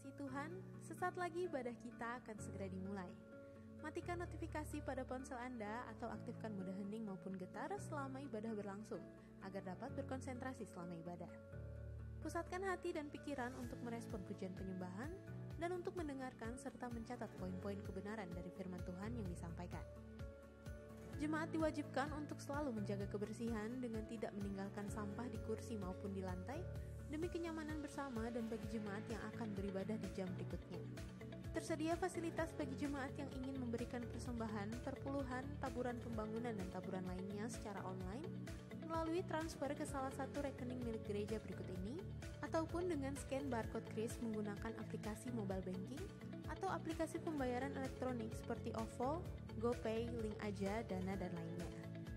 kasih Tuhan, sesaat lagi ibadah kita akan segera dimulai. Matikan notifikasi pada ponsel Anda atau aktifkan mode hening maupun getar selama ibadah berlangsung, agar dapat berkonsentrasi selama ibadah. Pusatkan hati dan pikiran untuk merespon pujian penyembahan dan untuk mendengarkan serta mencatat poin-poin kebenaran dari firman Tuhan yang disampaikan. Jemaat diwajibkan untuk selalu menjaga kebersihan dengan tidak meninggalkan sampah di kursi maupun di lantai, demi kenyamanan bersama dan bagi jemaat yang akan beribadah di jam berikutnya. Tersedia fasilitas bagi jemaat yang ingin memberikan persembahan, perpuluhan, taburan pembangunan dan taburan lainnya secara online melalui transfer ke salah satu rekening milik gereja berikut ini, ataupun dengan scan barcode kris menggunakan aplikasi mobile banking atau aplikasi pembayaran elektronik seperti OVO, GoPay, Link Aja, Dana, dan lainnya.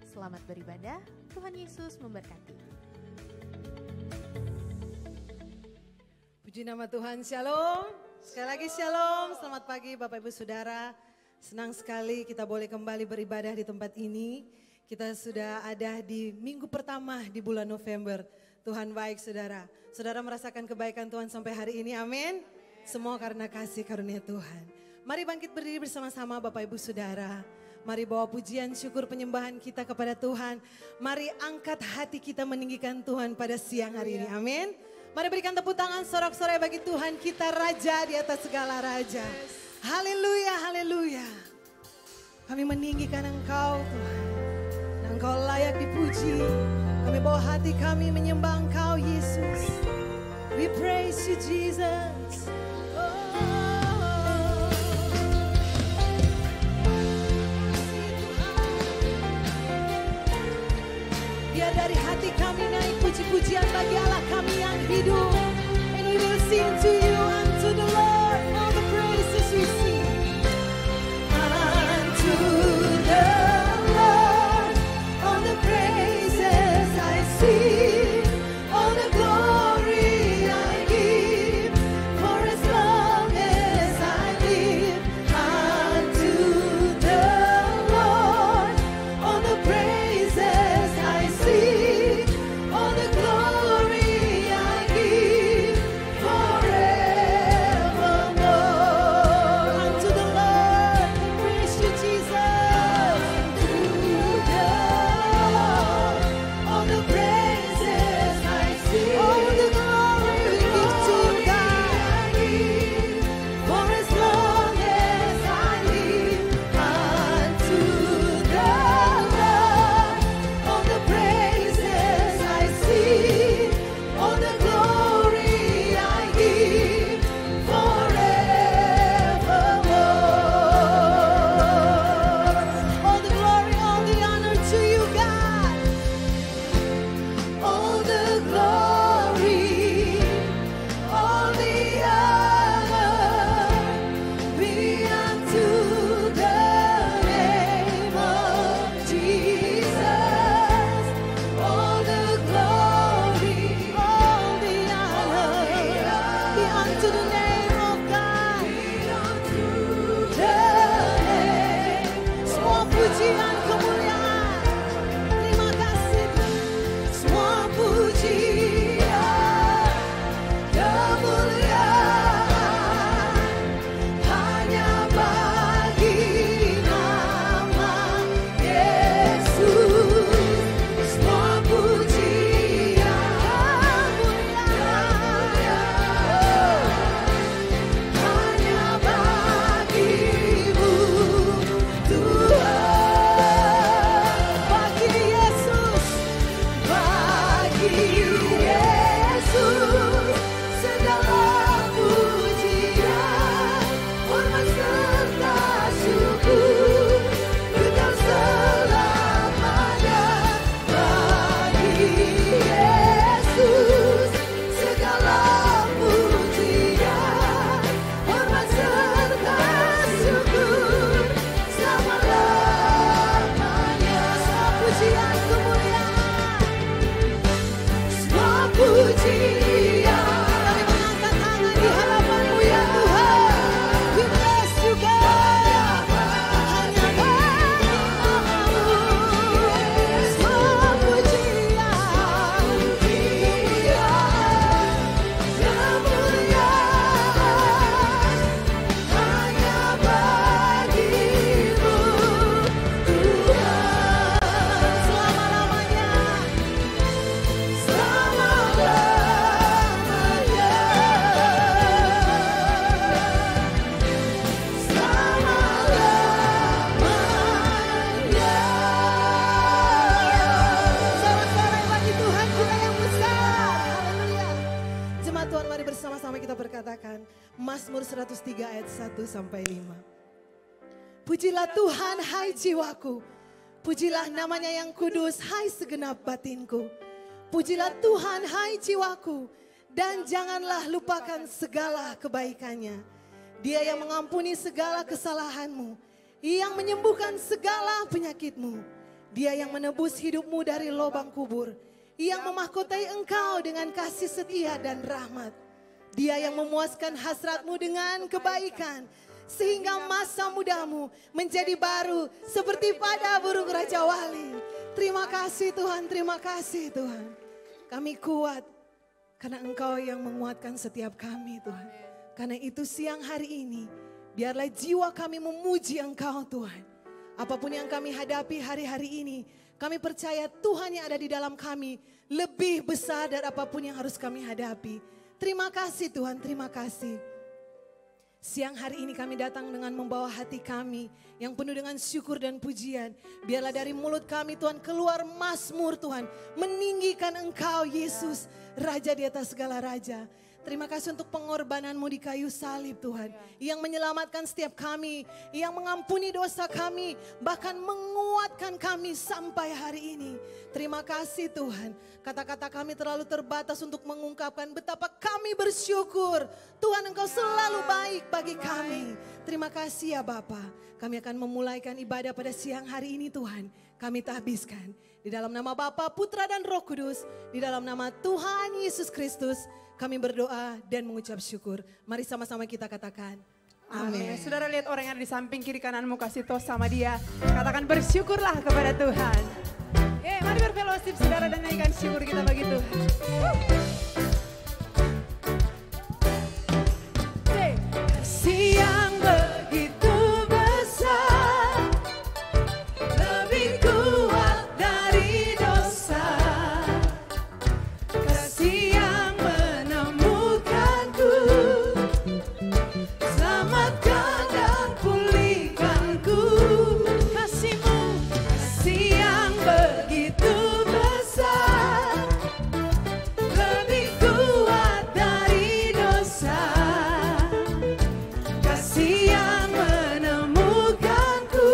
Selamat beribadah, Tuhan Yesus memberkati. Puji nama Tuhan, shalom. Sekali lagi shalom, selamat pagi Bapak Ibu Saudara. Senang sekali kita boleh kembali beribadah di tempat ini. Kita sudah ada di minggu pertama di bulan November. Tuhan baik saudara. Saudara merasakan kebaikan Tuhan sampai hari ini, amin. Semua karena kasih karunia Tuhan. Mari bangkit berdiri bersama-sama Bapak Ibu Saudara. Mari bawa pujian syukur penyembahan kita kepada Tuhan. Mari angkat hati kita meninggikan Tuhan pada siang hari ini, amin. Mari berikan tepuk tangan sorak-sorai bagi Tuhan kita, Raja di atas segala Raja. Haleluya, haleluya. Kami meninggikan Engkau Tuhan. Dan Engkau layak dipuji. Kami bawa hati kami menyembah Engkau Yesus. We praise you Jesus. Biar dari hati kami naik puji-pujian bagi Allah kami yang hidup. And we will sing to you unto the Lord all the praises we sing. Unto the Lord all the praises I sing, all the glory I give, for as long as I live. Unto the Lord all the praises I sing, all the glory I give forever. Jemaat Tuhan, mari bersama-sama kita berkatakan Mazmur 103 ayat 1 sampai 5. Pujilah Tuhan hai jiwaku, pujilah namanya yang kudus hai segenap batinku. Pujilah Tuhan hai jiwaku, dan janganlah lupakan segala kebaikannya. Dia yang mengampuni segala kesalahanmu, yang menyembuhkan segala penyakitmu. Dia yang menebus hidupmu dari lubang kubur, yang memahkotai engkau dengan kasih setia dan rahmat. Dia yang memuaskan hasratmu dengan kebaikan, sehingga masa mudamu menjadi baru seperti pada burung Raja Wali. Terima kasih Tuhan, terima kasih Tuhan. Kami kuat karena Engkau yang menguatkan setiap kami Tuhan. Karena itu siang hari ini, biarlah jiwa kami memuji Engkau Tuhan. Apapun yang kami hadapi hari-hari ini, kami percaya Tuhan yang ada di dalam kami lebih besar dari apapun yang harus kami hadapi. Terima kasih Tuhan, terima kasih. Siang hari ini kami datang dengan membawa hati kami yang penuh dengan syukur dan pujian. Biarlah dari mulut kami Tuhan keluar mazmur Tuhan, meninggikan Engkau Yesus, Raja di atas segala raja. Terima kasih untuk pengorbananmu di kayu salib Tuhan. Yang menyelamatkan setiap kami, yang mengampuni dosa kami, bahkan menguatkan kami sampai hari ini. Terima kasih Tuhan. Kata-kata kami terlalu terbatas untuk mengungkapkan betapa kami bersyukur. Tuhan Engkau selalu baik bagi kami. Terima kasih ya Bapa. Kami akan memulaikan ibadah pada siang hari ini Tuhan. Kami tahbiskan. Di dalam nama Bapa, Putra dan Roh Kudus. Di dalam nama Tuhan Yesus Kristus. Kami berdoa dan mengucap syukur. Mari sama-sama kita katakan. Amin. Saudara lihat orang yang ada di samping kiri kananmu, kasih tos sama dia. Katakan bersyukurlah kepada Tuhan. Mari berfellowship saudara dan naikkan syukur kita bagi Tuhan. Kasih yang begitu besar, lebih kuat dari dosa. Kasih yang menemukanku, selamatkan dan pulihkanku. Kasih-Mu, kasih yang begitu besar, lebih kuat dari dosa. Kasih yang menemukanku,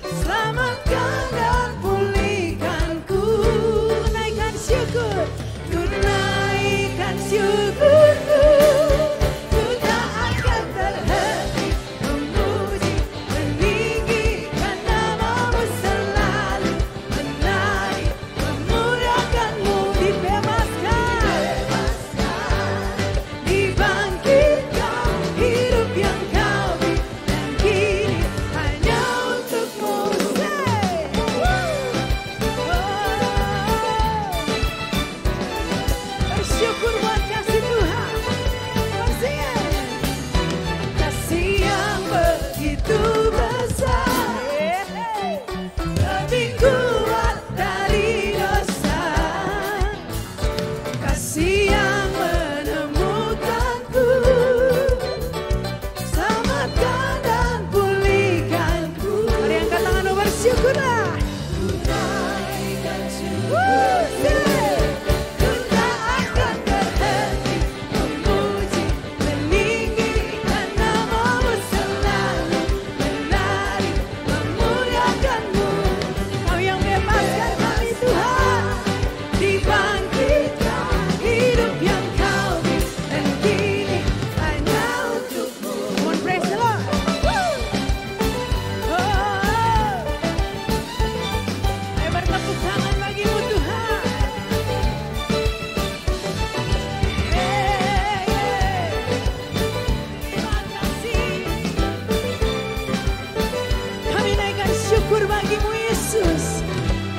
selamatkan dan pulihkanku. Naikkan syukur, ku naikkan syukurku. Ku tak akan berhenti memuji, meninggikan nama-Mu selalu. Menari, memuliakan-Mu, dibebaskan, dibangkitkan, hidup yang Kau beri, dan kini hanya untuk-Mu. Bersyukur buat kasih Tuhan. Kasih yang begitu besar, lebih kuat dari dosa. Kasih yang menemukanku, selamatkan dan pulihkanku. Mari angkat tanganmu, bersyukurlah. Ku naikkan syukurku, ku tak akan berhenti memuji, meninggikan nama-Mu selalu. Menari, memuliakan-Mu, Kau yang bebaskan kami Tuhan. Dibangkitkan, hidup yang Kau beri, dan kini hanya untuk-Mu. Come on, praise the Lord. Ayo bertepuk tangan bagi-Mu Tuhan. Terima kasih. Kami naikkan syukur bagi-Mu Yesus.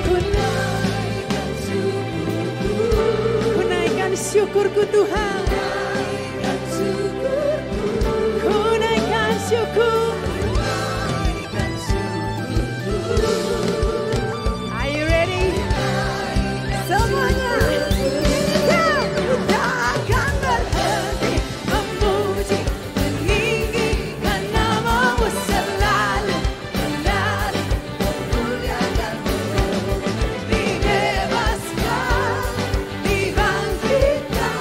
Ku naikkan syukurku, ku naikkan syukurku Tuhan. Ku naikkan syukur. Are you ready? Semuanya. Ku tak akan berhenti memuji, meninggikan nama-Mu selalu. Menari, memuliakan-Mu, dibebaskan, dibangkitkan,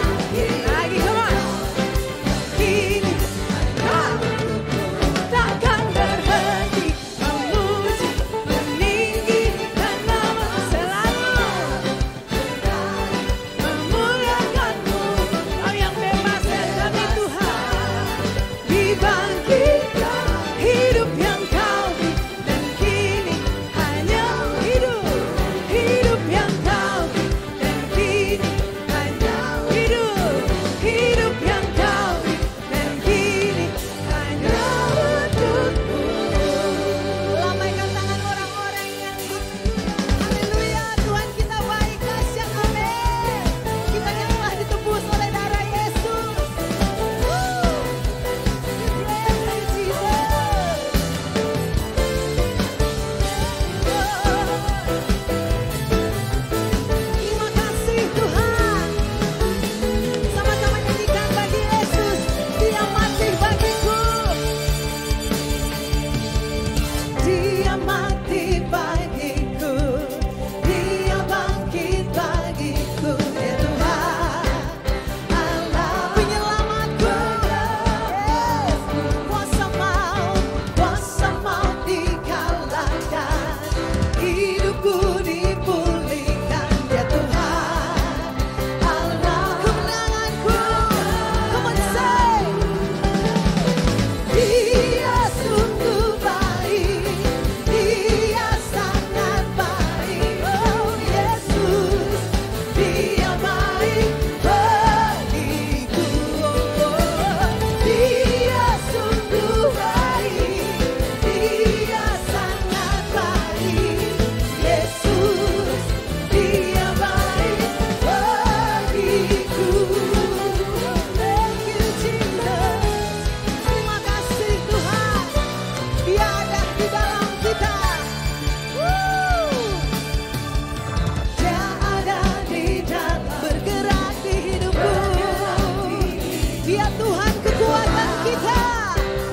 Dia Tuhan kekuatan kita.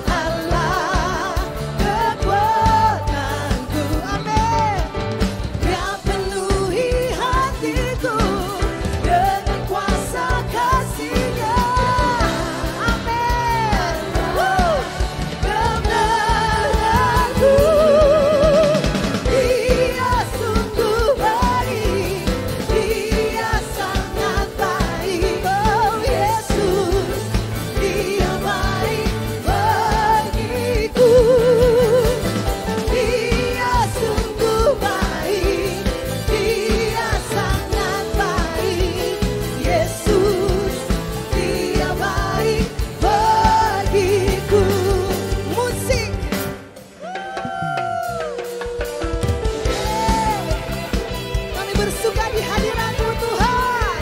Allah kekuatanku. Amin. Dia penuhi hatiku dengan kuasa kasih-Nya. Amin. Kemenanganku. Dia sungguh baik. Dia sangat baik. Oh Yesus, Dia baik bagiku. Dia sungguh baik. Dia sangat baik. Yesus, Dia baik bagiku. Musik. Kami bersuka di hadirat-Mu Tuhan.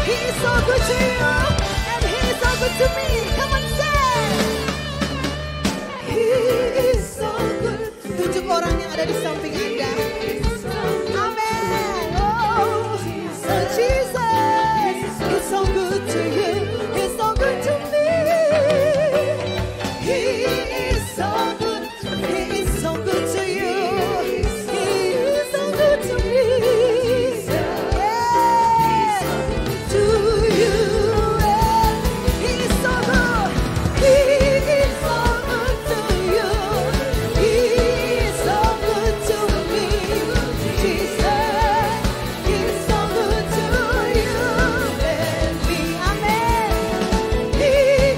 He's so good to you and He's so good to me. Come on, say. He is so good. Tunjuk orang yang ada di samping Anda. Amen. Oh, Jesus, He's so good to you. He's so good to me. He is so good. He is so good to you. He is so good to me. Yeah. To you. He is so good. He is so good to you. He is so good to me. Jesus, He's so good to you and me. Amen. He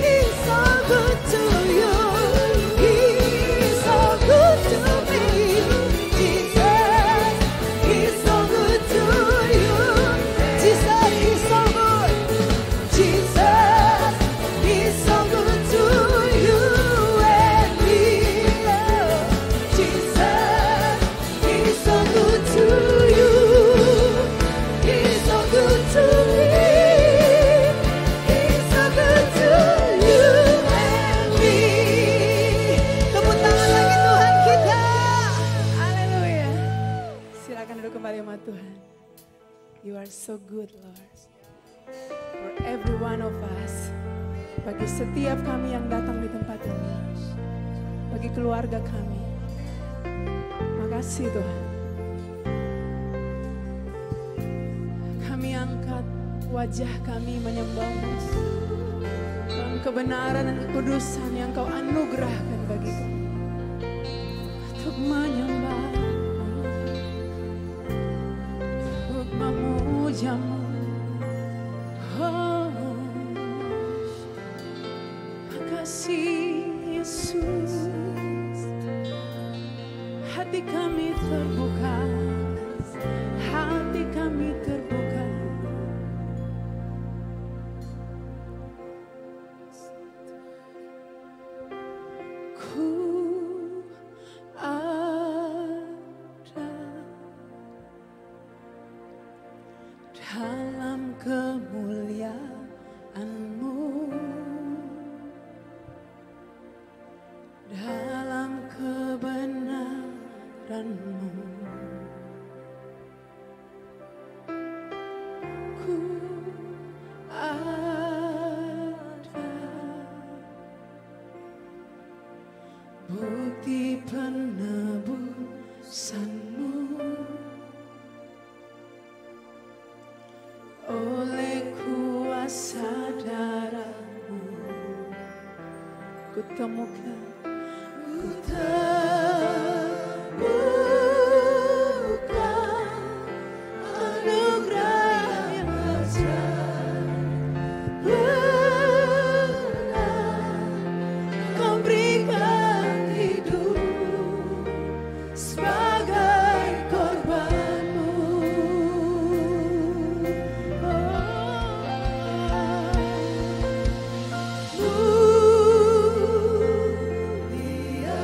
is so good to you. He is so good to me. Jesus, He's so good to you. Jesus, He's so good. Jesus, He's so good to you and me. Jesus, He's so good to you. He's so good to me. He's so good to you and me. Tepuk tangan lagi Tuhan kita. Haleluya. Silakan duduk kembali sama Tuhan. You are so good, Lord. For every one of us. Bagi setiap kami yang datang di tempat ini. Bagi keluarga kami. Makasih Tuhan. Kami angkat wajah kami menyembah-Mu. Dalam kebenaran dan kekudusan yang Kau anugerahkan bagi kami. Untuk menyembah, untuk memuja-Mu. Oh, makasih Yesus. Hati kami terbuka, hati kami terbuka. Ku ada dalam kemuliaan-Mu, dalam kebenaran-Mu. Ku ada bukti penebusan-Mu. Oleh kuasa darah-Mu, ku temukan, ku temukan anugerah yang ajaib. Benar Kau berikan hidup sebagai korban-Mu. Mulia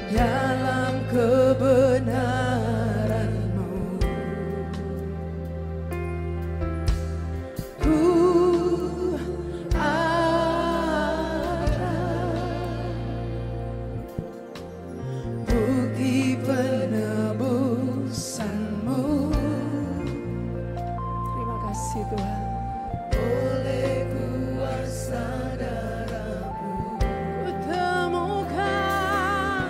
dalam kebenaran-Mu. Ku ada bukti penebusan-Mu. Terima kasih Tuhan. Oleh kuasa darah-Mu ku temukan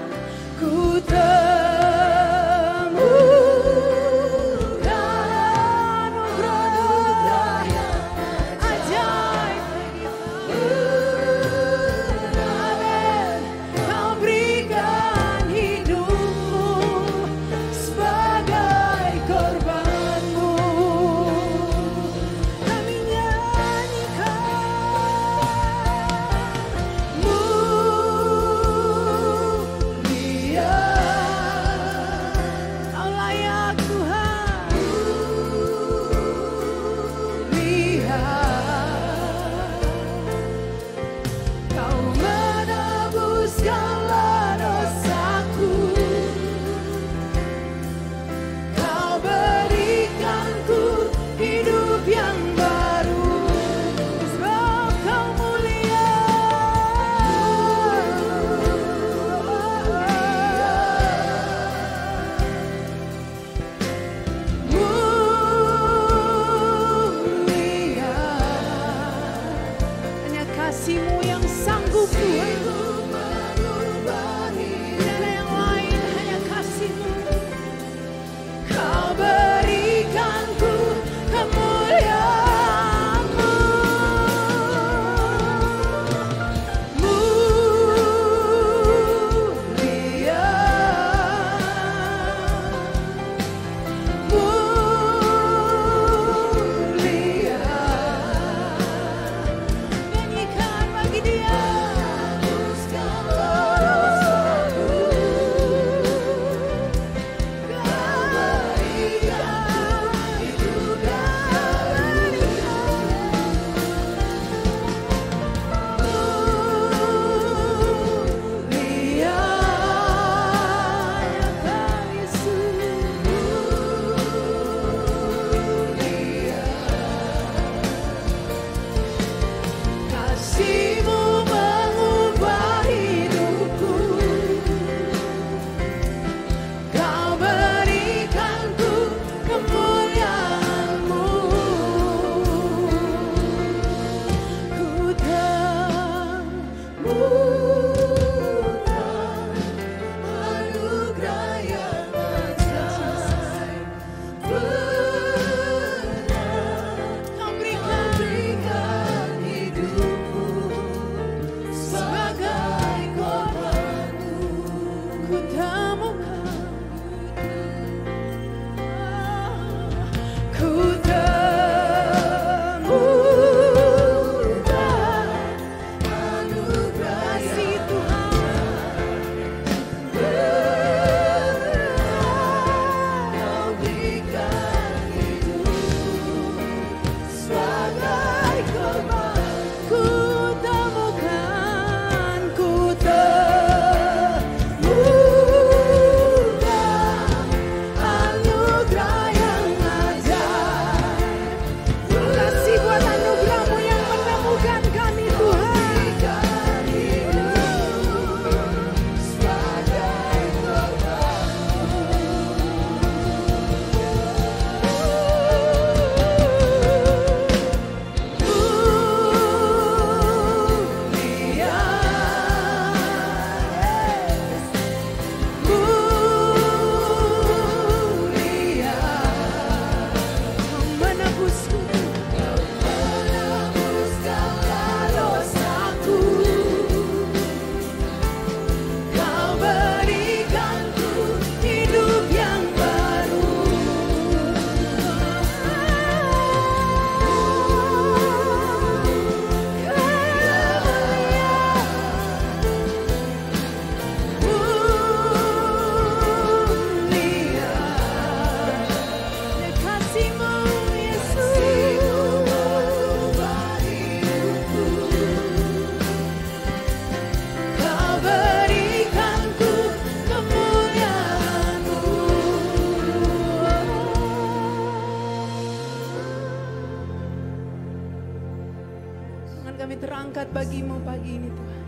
angkat bagimu pagi ini Tuhan.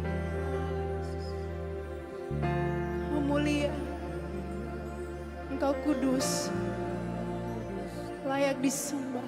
Engkau mulia, Engkau kudus, layak disembah.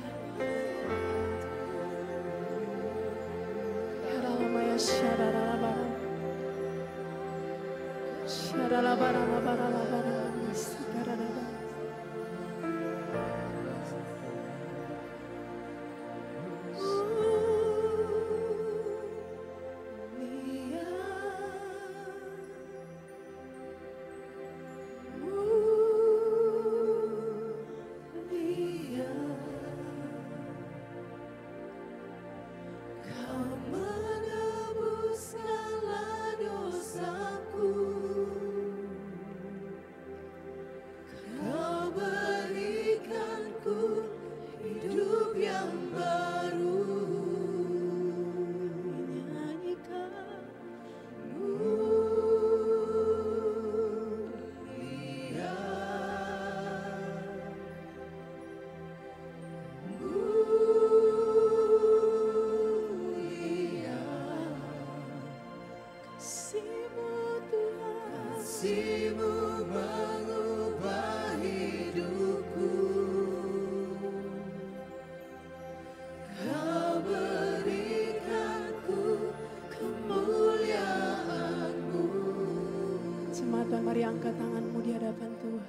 Mari angkat tanganmu di hadapan Tuhan.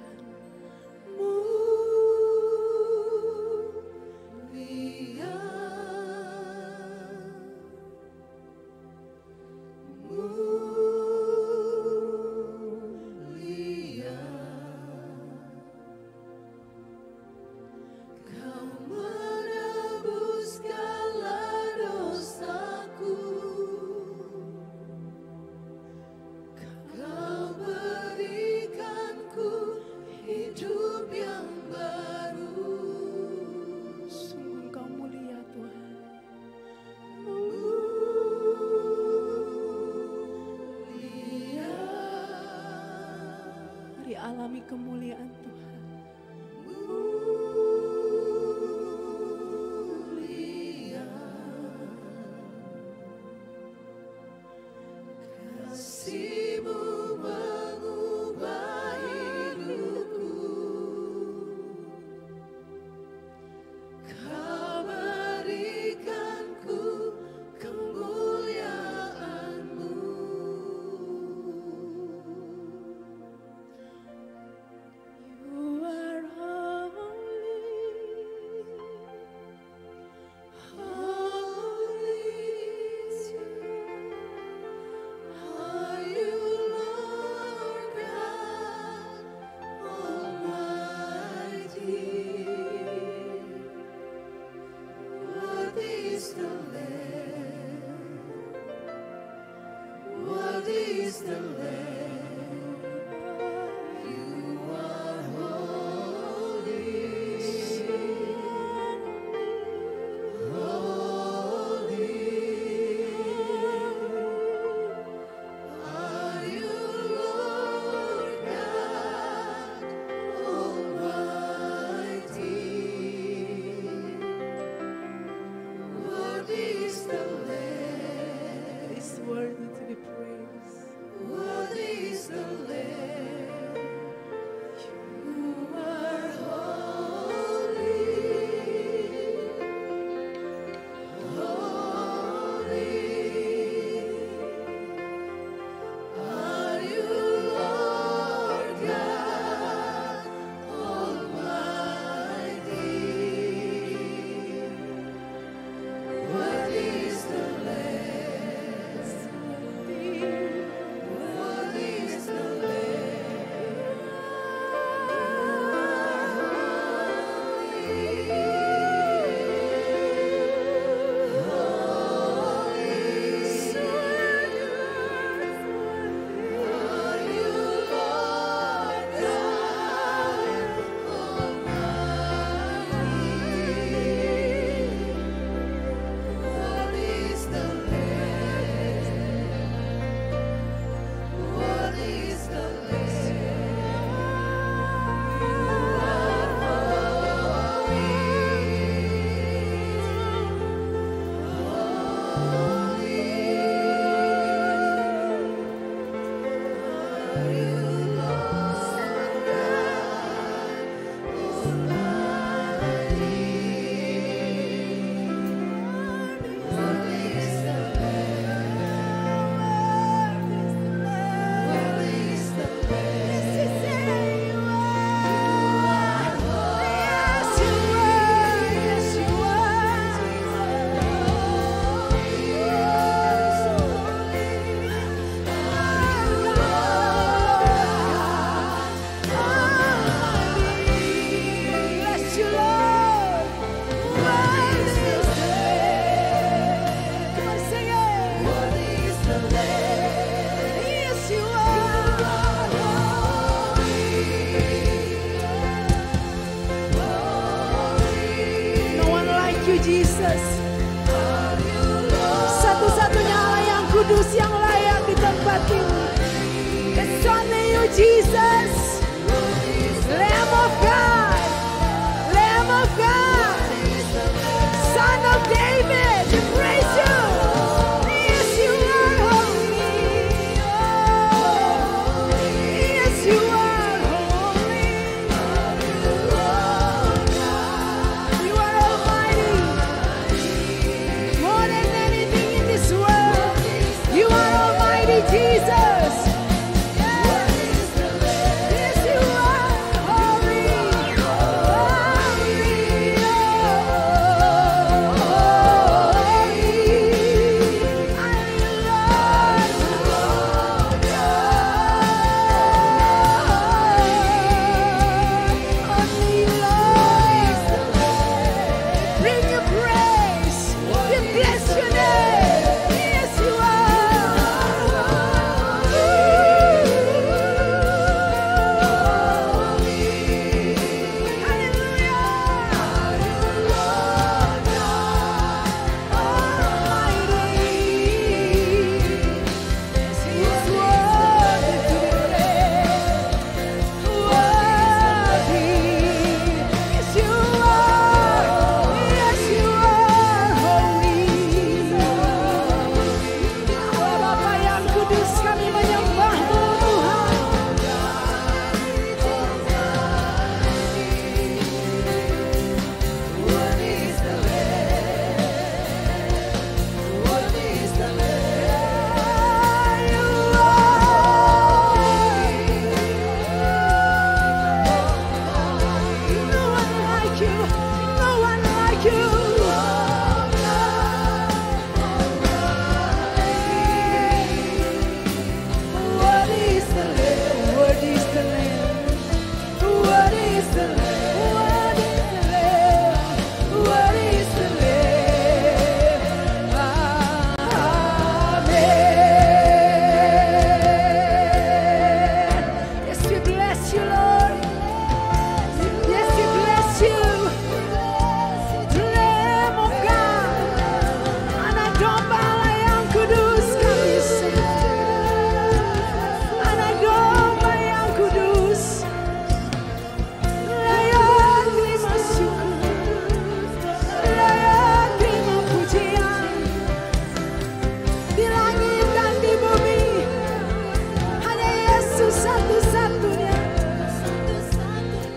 Alami kemuliaan Tuhan. Mulia, kasih-Mu mengubah hidupku. Kau berikanku kemuliaan-Mu. Yes, you are. No one like you, Jesus. Satu-satunya Allah yang kudus, yang layak di tempat ini. It's only you, Jesus. Lamb of God, Lamb of God, Son of David, we praise you. Yes, you are holy. Yes, you are holy. You are almighty. More than anything in this world, you are almighty, Jesus. Yes, you are holy. Bring your praise. We bless your name. Yes, you Bapa yang kudus, kami menyembah-Mu, Tuhan. No one like you, no one like you. What is the Lamb? What is the Lamb? What is the Lamb? What is the Lamb? Amen. Yes, we bless you, Lord. Yes, we bless you. Lamb of God, Anak domba Allah yang kudus, kami sembah. Anak domba yang kudus, layak terima syukur, layak terima pujian. Di langit dan di bumi, hanya Yesus satu-satunya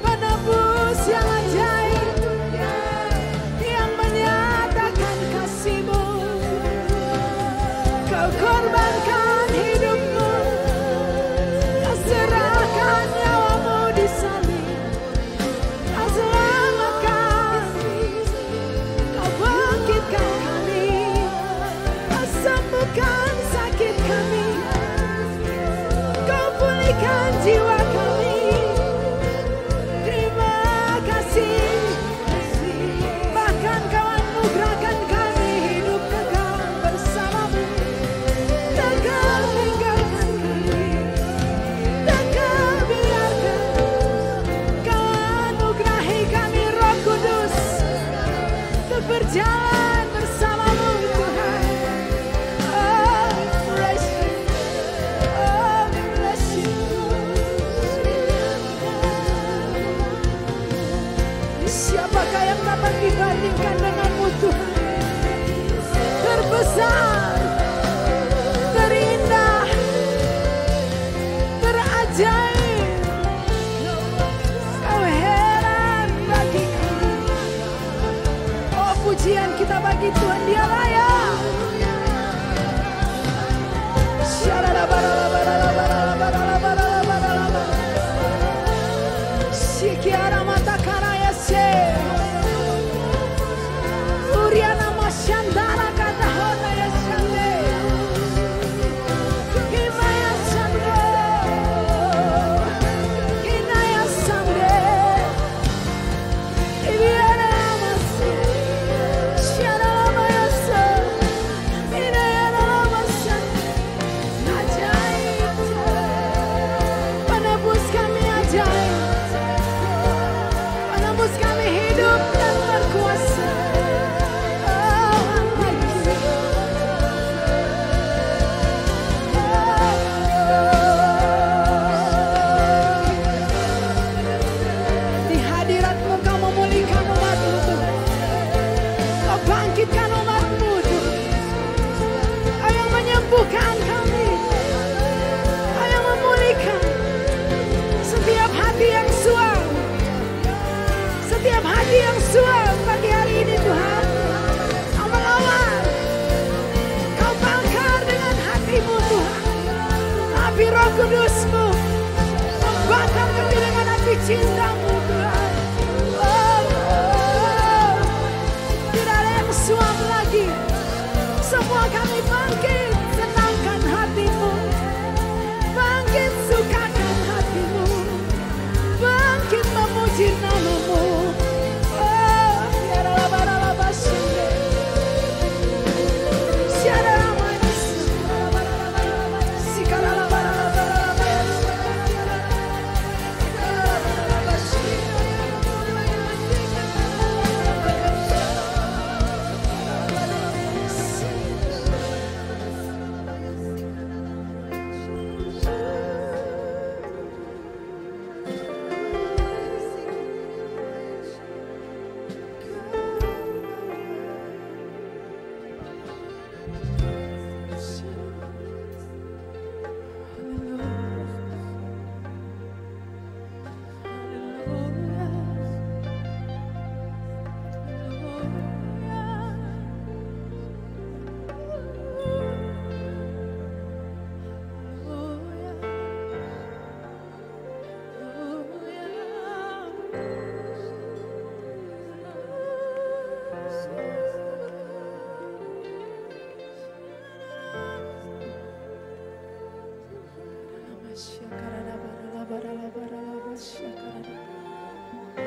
penebus yang ajaib, yang menyatakan kasih-Mu. Kau korbankan hidup-Mu, Kau serahkan nyawa-Mu di salib. Kau selamatkan, Kau bangkitkan kami, Kau sembuhkan sakit kami, Kau pulihkan jiwa kami. Terima kasih, bahkan Kau anugerahkan kami hidup kekal bersama-Mu. Tak Kau tinggalkan kami, tak Kau biarkan. Kau anugerahi kami Roh Kudus untuk berjalan bersama-Mu, Tuhan. Oh, we bless you. Oh, we bless you. Kudus-Mu membakar kami dengan api cinta-Mu Tuhan. Tidak ada yang suam lagi. Semua kami bangkit, senangkan hati-Mu, bangkit sukakan hati-Mu, bangkit memuji nama-Mu.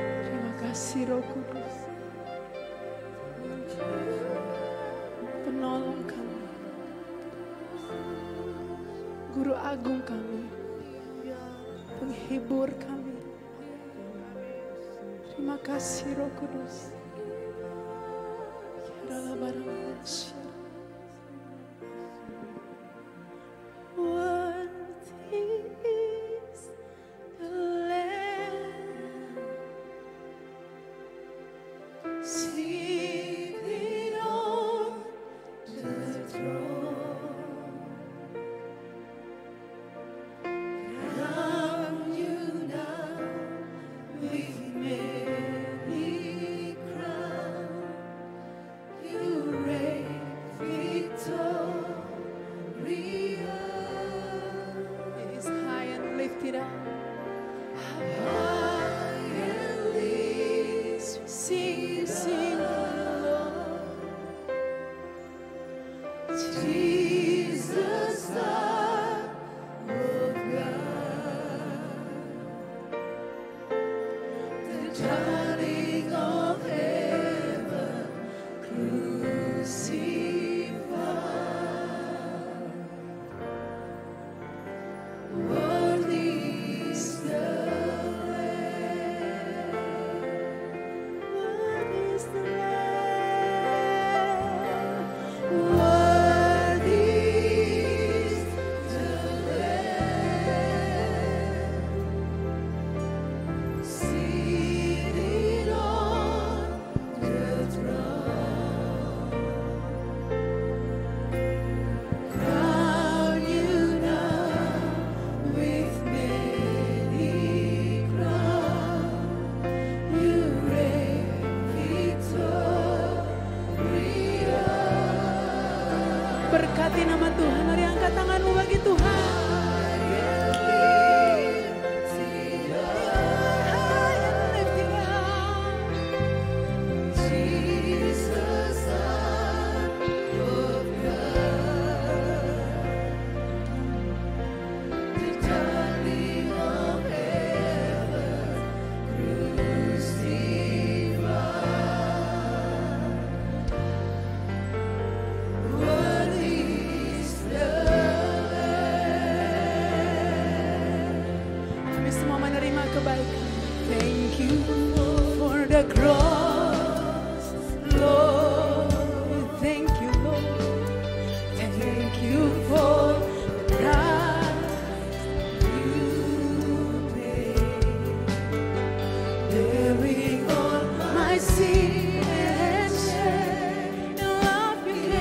Terima kasih Roh Kudus, penolong kami, Guru Agung kami, penghibur kami. Terima kasih Roh Kudus. Berkati nama Tuhan, mari angkat tanganmu bagi Tuhan. Thank you for the cross, Lord. Thank you, Lord. Thank you for the price you paid, bearing all my sin and shame. The love you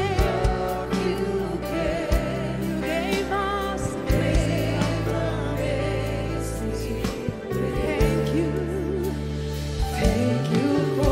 gave us grace. Thank you for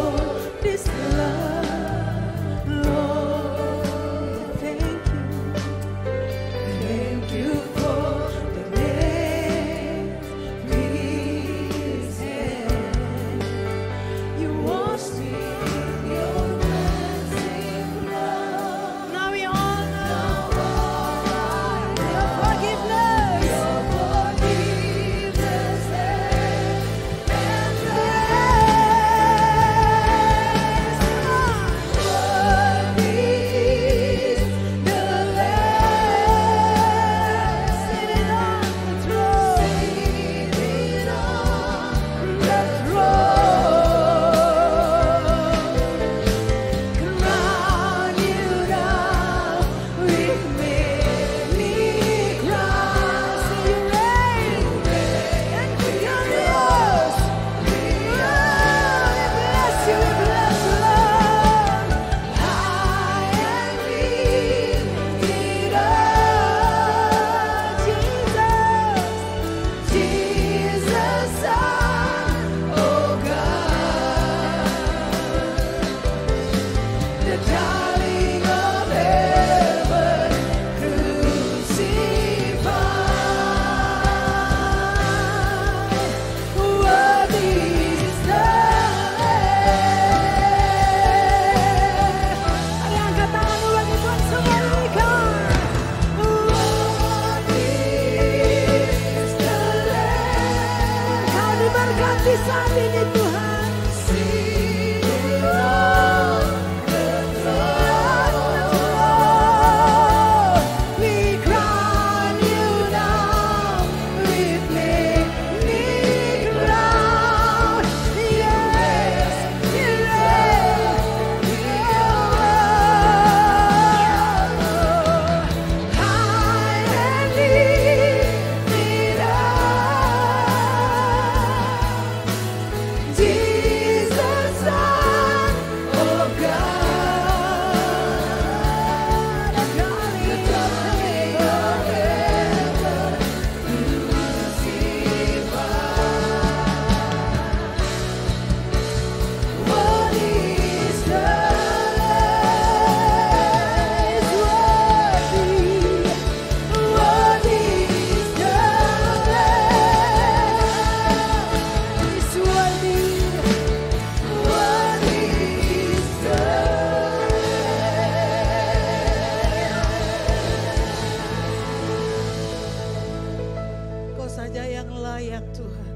saja yang layak Tuhan.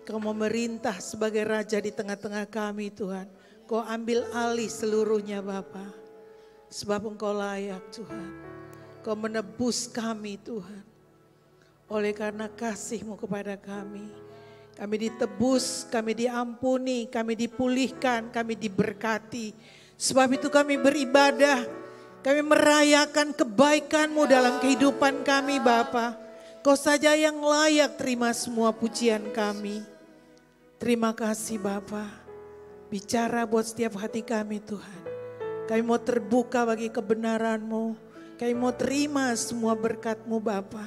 Kau memerintah sebagai Raja di tengah-tengah kami Tuhan. Kau ambil alih seluruhnya Bapa. Sebab Engkau layak Tuhan. Kau menebus kami Tuhan. Oleh karena kasih-Mu kepada kami. Kami ditebus, kami diampuni, kami dipulihkan, kami diberkati. Sebab itu kami beribadah. Kami merayakan kebaikan-Mu dalam kehidupan kami Bapa. Kau saja yang layak terima semua pujian kami. Terima kasih Bapa. Bicara buat setiap hati kami Tuhan. Kami mau terbuka bagi kebenaran-Mu. Kami mau terima semua berkat-Mu Bapa.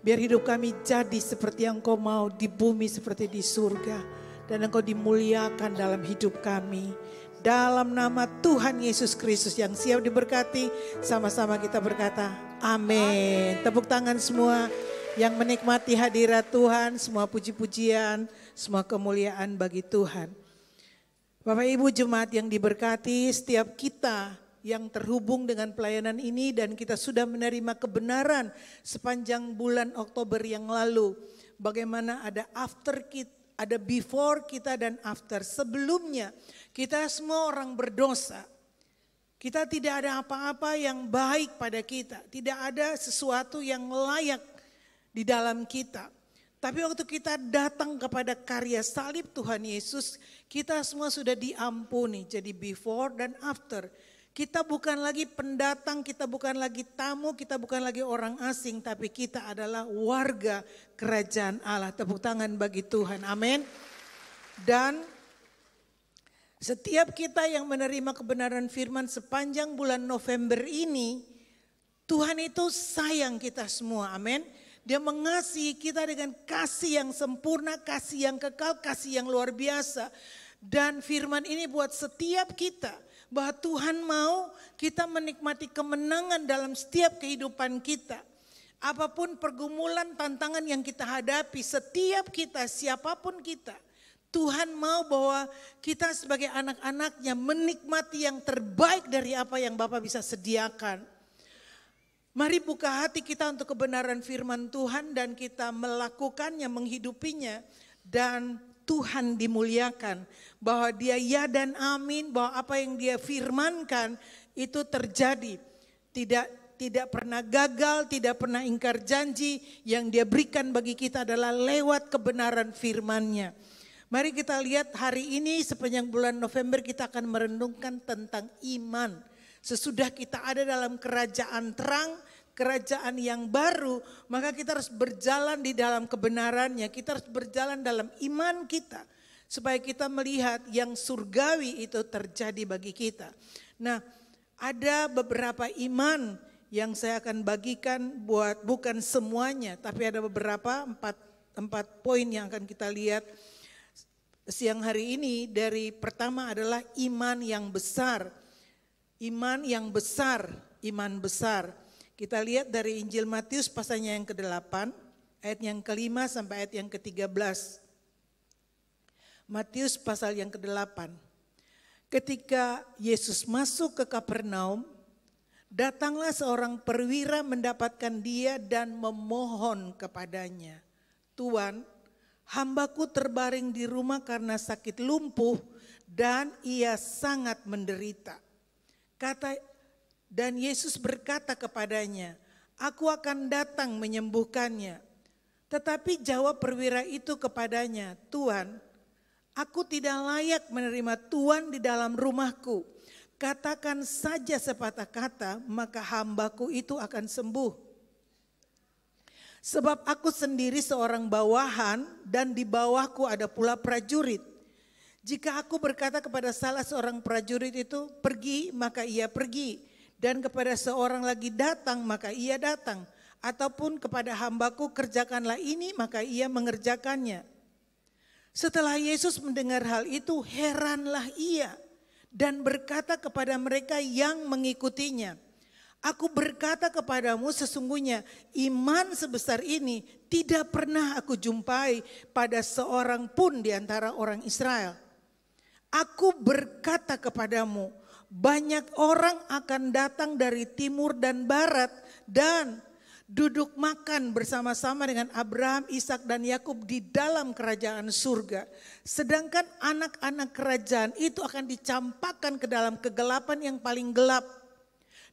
Biar hidup kami jadi seperti yang Engkau mau di bumi seperti di surga. Dan Engkau dimuliakan dalam hidup kami. Dalam nama Tuhan Yesus Kristus yang siap diberkati. Sama-sama kita berkata amin. Tepuk tangan semua yang menikmati hadirat Tuhan. Semua puji-pujian, semua kemuliaan bagi Tuhan. Bapak Ibu jemaat yang diberkati, setiap kita yang terhubung dengan pelayanan ini dan kita sudah menerima kebenaran sepanjang bulan Oktober yang lalu. Bagaimana ada after kita, ada before kita dan after. Sebelumnya kita semua orang berdosa. Kita tidak ada apa-apa yang baik pada kita. Tidak ada sesuatu yang layak di dalam kita. Tapi waktu kita datang kepada karya salib Tuhan Yesus, kita semua sudah diampuni. Jadi before dan after. Kita bukan lagi pendatang, kita bukan lagi tamu, kita bukan lagi orang asing. Tapi kita adalah warga kerajaan Allah. Tepuk tangan bagi Tuhan, amin. Dan setiap kita yang menerima kebenaran firman sepanjang bulan November ini, Tuhan itu sayang kita semua, amin. Dia mengasihi kita dengan kasih yang sempurna, kasih yang kekal, kasih yang luar biasa. Dan firman ini buat setiap kita, bahwa Tuhan mau kita menikmati kemenangan dalam setiap kehidupan kita. Apapun pergumulan, tantangan yang kita hadapi, setiap kita, siapapun kita. Tuhan mau bahwa kita sebagai anak-anaknya menikmati yang terbaik dari apa yang Bapa bisa sediakan. Mari buka hati kita untuk kebenaran firman Tuhan dan kita melakukannya, menghidupinya. Dan Tuhan dimuliakan bahwa Dia ya dan amin, bahwa apa yang Dia firmankan itu terjadi. Tidak pernah gagal, tidak pernah ingkar janji. Yang Dia berikan bagi kita adalah lewat kebenaran firman-Nya. Mari kita lihat hari ini sepanjang bulan November kita akan merenungkan tentang iman. Sesudah kita ada dalam kerajaan terang, kerajaan yang baru, maka kita harus berjalan di dalam kebenarannya. Kita harus berjalan dalam iman kita. Supaya kita melihat yang surgawi itu terjadi bagi kita. Nah, ada beberapa iman yang saya akan bagikan buat bukan semuanya. Tapi ada beberapa empat poin yang akan kita lihat siang hari ini. Dari pertama adalah iman yang besar. Iman yang besar, iman besar. Kita lihat dari Injil Matius pasalnya yang ke-8, ayat yang ke-5 sampai ayat yang ke-13. Matius pasal yang ke-8. Ketika Yesus masuk ke Kapernaum, datanglah seorang perwira mendapatkan dia dan memohon kepadanya. Tuan, hambaku terbaring di rumah karena sakit lumpuh dan ia sangat menderita. Dan Yesus berkata kepadanya, aku akan datang menyembuhkannya. Tetapi jawab perwira itu kepadanya, Tuan, aku tidak layak menerima Tuan di dalam rumahku. Katakan saja sepatah kata, maka hambaku itu akan sembuh. Sebab aku sendiri seorang bawahan dan di bawahku ada pula prajurit. Jika aku berkata kepada salah seorang prajurit itu pergi, maka ia pergi. Dan kepada seorang lagi datang, maka ia datang. Ataupun kepada hambaku kerjakanlah ini, maka ia mengerjakannya. Setelah Yesus mendengar hal itu, heranlah ia. Dan berkata kepada mereka yang mengikutinya, aku berkata kepadamu sesungguhnya iman sebesar ini tidak pernah aku jumpai pada seorang pun di antara orang Israel. Aku berkata kepadamu, banyak orang akan datang dari timur dan barat dan duduk makan bersama-sama dengan Abraham, Ishak dan Yakub di dalam kerajaan surga. Sedangkan anak-anak kerajaan itu akan dicampakkan ke dalam kegelapan yang paling gelap.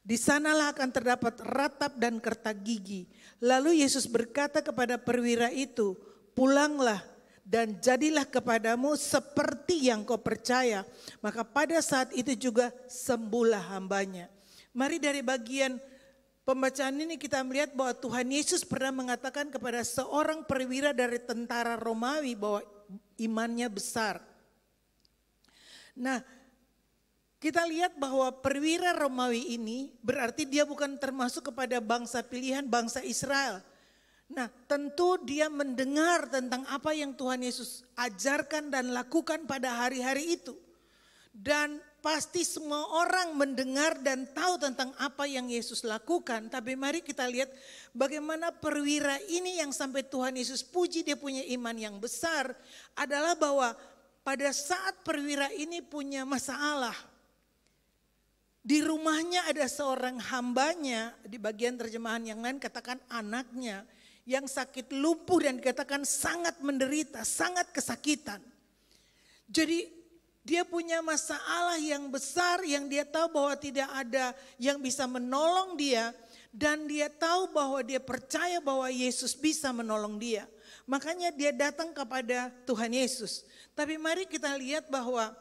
Di sanalah akan terdapat ratap dan kertak gigi. Lalu Yesus berkata kepada perwira itu, pulanglah dan jadilah kepadamu seperti yang kau percaya. Maka pada saat itu juga sembuhlah hambanya. Mari dari bagian pembacaan ini kita melihat bahwa Tuhan Yesus pernah mengatakan kepada seorang perwira dari tentara Romawi bahwa imannya besar. Nah, kita lihat bahwa perwira Romawi ini berarti dia bukan termasuk kepada bangsa pilihan, bangsa Israel. Nah, tentu dia mendengar tentang apa yang Tuhan Yesus ajarkan dan lakukan pada hari-hari itu. Dan pasti semua orang mendengar dan tahu tentang apa yang Yesus lakukan. Tapi mari kita lihat bagaimana perwira ini yang sampai Tuhan Yesus puji dia punya iman yang besar. Adalah bahwa pada saat perwira ini punya masalah. Di rumahnya ada seorang hambanya, di bagian terjemahan yang lain katakan anaknya. Yang sakit lumpuh dan dikatakan sangat menderita, sangat kesakitan. Jadi dia punya masalah yang besar yang dia tahu bahwa tidak ada yang bisa menolong dia. Dan dia tahu bahwa dia percaya bahwa Yesus bisa menolong dia. Makanya dia datang kepada Tuhan Yesus. Tapi mari kita lihat bahwa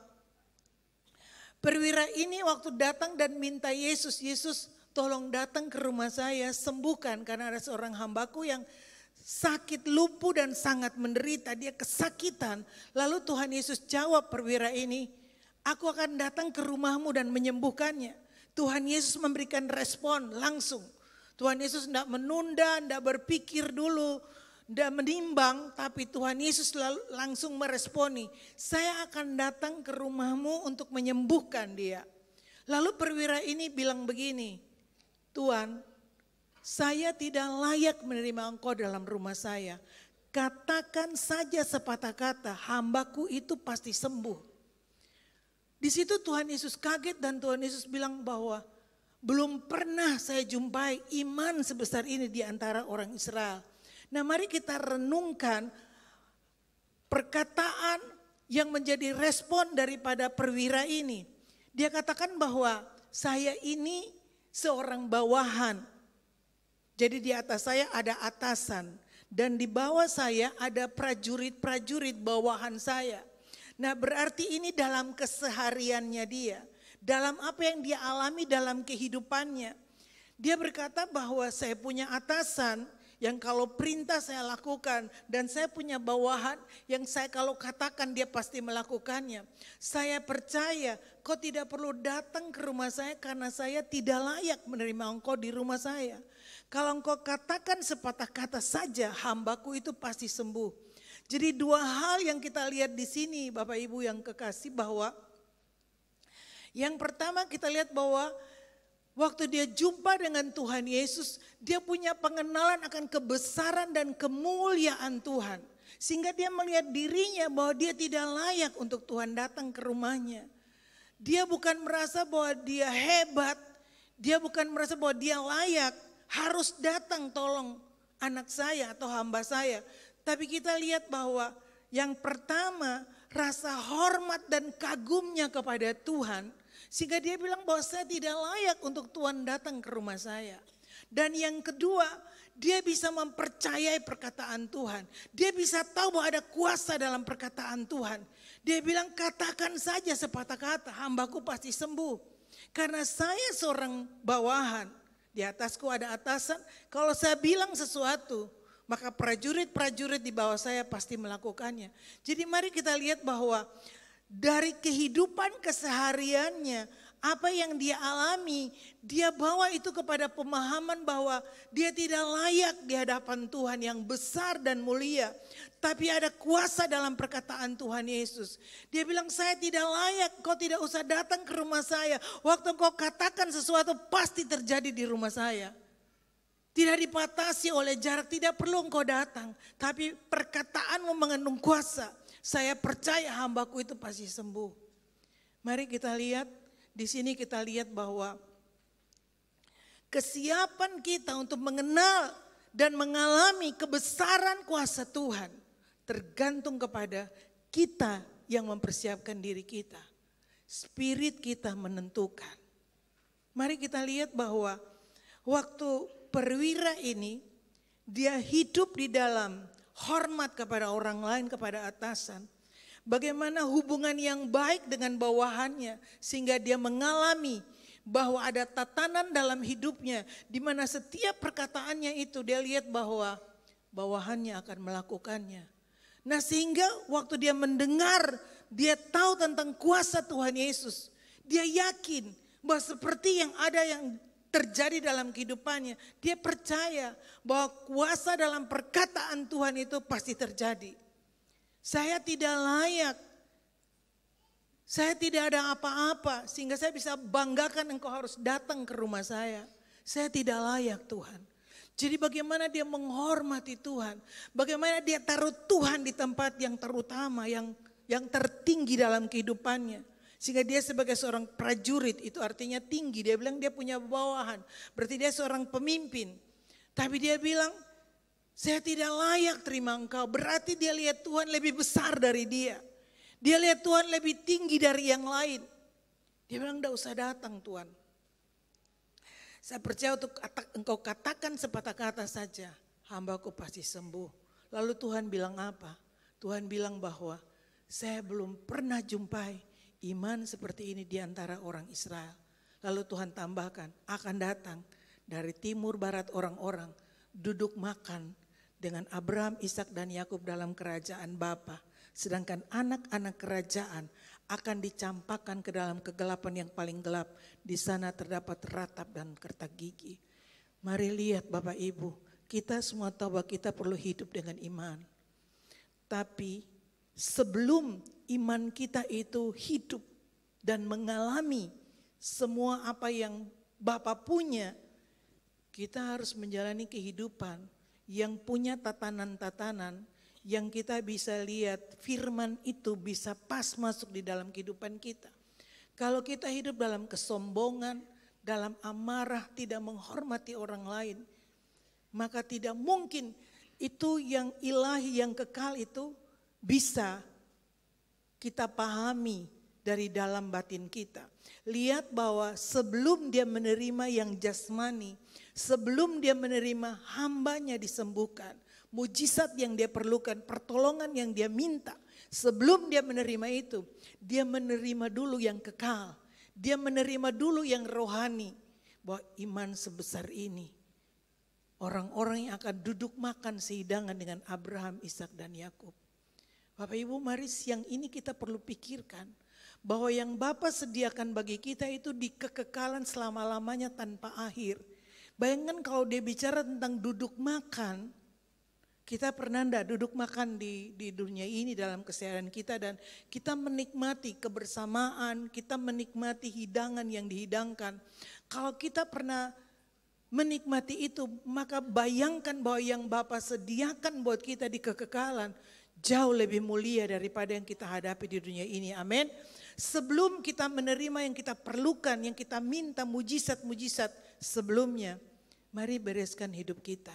perwira ini waktu datang dan minta Yesus, Yesus tolong datang ke rumah saya, sembuhkan. Karena ada seorang hambaku yang sakit lumpuh dan sangat menderita, dia kesakitan. Lalu Tuhan Yesus jawab perwira ini, aku akan datang ke rumahmu dan menyembuhkannya. Tuhan Yesus memberikan respon langsung. Tuhan Yesus tidak menunda, tidak berpikir dulu, tidak menimbang, tapi Tuhan Yesus langsung meresponi. Saya akan datang ke rumahmu untuk menyembuhkan dia. Lalu perwira ini bilang begini, Tuhan, saya tidak layak menerima engkau dalam rumah saya. Katakan saja sepatah kata, hambaku itu pasti sembuh. Di situ Tuhan Yesus kaget dan Tuhan Yesus bilang bahwa belum pernah saya jumpai iman sebesar ini di antara orang Israel. Nah, mari kita renungkan perkataan yang menjadi respon daripada perwira ini. Dia katakan bahwa saya ini seorang bawahan. Jadi di atas saya ada atasan dan di bawah saya ada prajurit-prajurit bawahan saya. Nah, berarti ini dalam kesehariannya dia, dalam apa yang dia alami dalam kehidupannya. Dia berkata bahwa saya punya atasan yang kalau perintah saya lakukan dan saya punya bawahan yang saya kalau katakan dia pasti melakukannya. Saya percaya kau tidak perlu datang ke rumah saya karena saya tidak layak menerima engkau di rumah saya. Kalau engkau katakan sepatah kata saja, hambaku itu pasti sembuh. Jadi dua hal yang kita lihat di sini Bapak Ibu yang kekasih, bahwa yang pertama kita lihat bahwa waktu dia jumpa dengan Tuhan Yesus, dia punya pengenalan akan kebesaran dan kemuliaan Tuhan. Sehingga dia melihat dirinya bahwa dia tidak layak untuk Tuhan datang ke rumahnya. Dia bukan merasa bahwa dia hebat, dia bukan merasa bahwa dia layak. Harus datang tolong anak saya atau hamba saya. Tapi kita lihat bahwa yang pertama rasa hormat dan kagumnya kepada Tuhan. Sehingga dia bilang bahwa saya tidak layak untuk Tuhan datang ke rumah saya. Dan yang kedua, dia bisa mempercayai perkataan Tuhan. Dia bisa tahu bahwa ada kuasa dalam perkataan Tuhan. Dia bilang katakan saja sepatah kata, hambaku pasti sembuh. Karena saya seorang bawahan. Di atasku ada atasan, kalau saya bilang sesuatu, maka prajurit-prajurit di bawah saya pasti melakukannya. Jadi mari kita lihat bahwa dari kehidupan kesehariannya, apa yang dia alami, dia bawa itu kepada pemahaman bahwa dia tidak layak di hadapan Tuhan yang besar dan mulia. Tapi ada kuasa dalam perkataan Tuhan Yesus. Dia bilang saya tidak layak, kau tidak usah datang ke rumah saya. Waktu kau katakan sesuatu pasti terjadi di rumah saya. Tidak dipatasi oleh jarak, tidak perlu engkau datang. Tapi perkataanmu mengandung kuasa. Saya percaya hambaku itu pasti sembuh. Mari kita lihat, di sini kita lihat bahwa kesiapan kita untuk mengenal dan mengalami kebesaran kuasa Tuhan tergantung kepada kita yang mempersiapkan diri kita. Spirit kita menentukan. Mari kita lihat bahwa waktu perwira ini dia hidup di dalam hormat kepada orang lain, kepada atasan. Bagaimana hubungan yang baik dengan bawahannya sehingga dia mengalami bahwa ada tatanan dalam hidupnya di mana setiap perkataannya itu dia lihat bahwa bawahannya akan melakukannya. Nah sehingga waktu dia mendengar, dia tahu tentang kuasa Tuhan Yesus. Dia yakin bahwa seperti yang ada yang terjadi dalam kehidupannya, dia percaya bahwa kuasa dalam perkataan Tuhan itu pasti terjadi. Saya tidak layak, saya tidak ada apa-apa sehingga saya bisa banggakan engkau harus datang ke rumah saya. Saya tidak layak Tuhan. Jadi bagaimana dia menghormati Tuhan, bagaimana dia taruh Tuhan di tempat yang terutama, yang tertinggi dalam kehidupannya. Sehingga dia sebagai seorang prajurit itu artinya tinggi. Dia bilang dia punya bawahan. Berarti dia seorang pemimpin. Tapi dia bilang saya tidak layak terima engkau. Berarti dia lihat Tuhan lebih besar dari dia. Dia lihat Tuhan lebih tinggi dari yang lain. Dia bilang enggak usah datang Tuhan. Saya percaya untuk engkau katakan sepatah kata saja. Hambaku pasti sembuh. Lalu Tuhan bilang apa? Tuhan bilang bahwa saya belum pernah jumpai iman seperti ini di antara orang Israel. Lalu Tuhan tambahkan, akan datang dari timur barat orang-orang duduk makan dengan Abraham, Ishak dan Yakub dalam kerajaan Bapa. Sedangkan anak-anak kerajaan akan dicampakkan ke dalam kegelapan yang paling gelap. Di sana terdapat ratap dan kertak gigi. Mari lihat Bapak Ibu, kita semua tahu bahwa kita perlu hidup dengan iman. Tapi sebelum iman kita itu hidup dan mengalami semua apa yang Bapa punya, kita harus menjalani kehidupan yang punya tatanan-tatanan yang kita bisa lihat firman itu bisa pas masuk di dalam kehidupan kita. Kalau kita hidup dalam kesombongan, dalam amarah, tidak menghormati orang lain, maka tidak mungkin itu yang ilahi, yang kekal itu bisa kita pahami dari dalam batin kita. Lihat bahwa sebelum dia menerima yang jasmani, sebelum dia menerima hambanya disembuhkan, mujizat yang dia perlukan, pertolongan yang dia minta, sebelum dia menerima itu, dia menerima dulu yang kekal. Dia menerima dulu yang rohani. Bahwa iman sebesar ini, orang-orang yang akan duduk makan sehidangan dengan Abraham, Ishak dan Yakub. Bapak Ibu, mari siang ini kita perlu pikirkan bahwa yang Bapa sediakan bagi kita itu di kekekalan selama-lamanya tanpa akhir. Bayangkan kalau dia bicara tentang duduk makan, kita pernah enggak duduk makan di dunia ini dalam keseharian kita dan kita menikmati kebersamaan, kita menikmati hidangan yang dihidangkan. Kalau kita pernah menikmati itu, maka bayangkan bahwa yang Bapa sediakan buat kita di kekekalan jauh lebih mulia daripada yang kita hadapi di dunia ini. Amin. Sebelum kita menerima yang kita perlukan, yang kita minta mujizat-mujizat sebelumnya, mari bereskan hidup kita.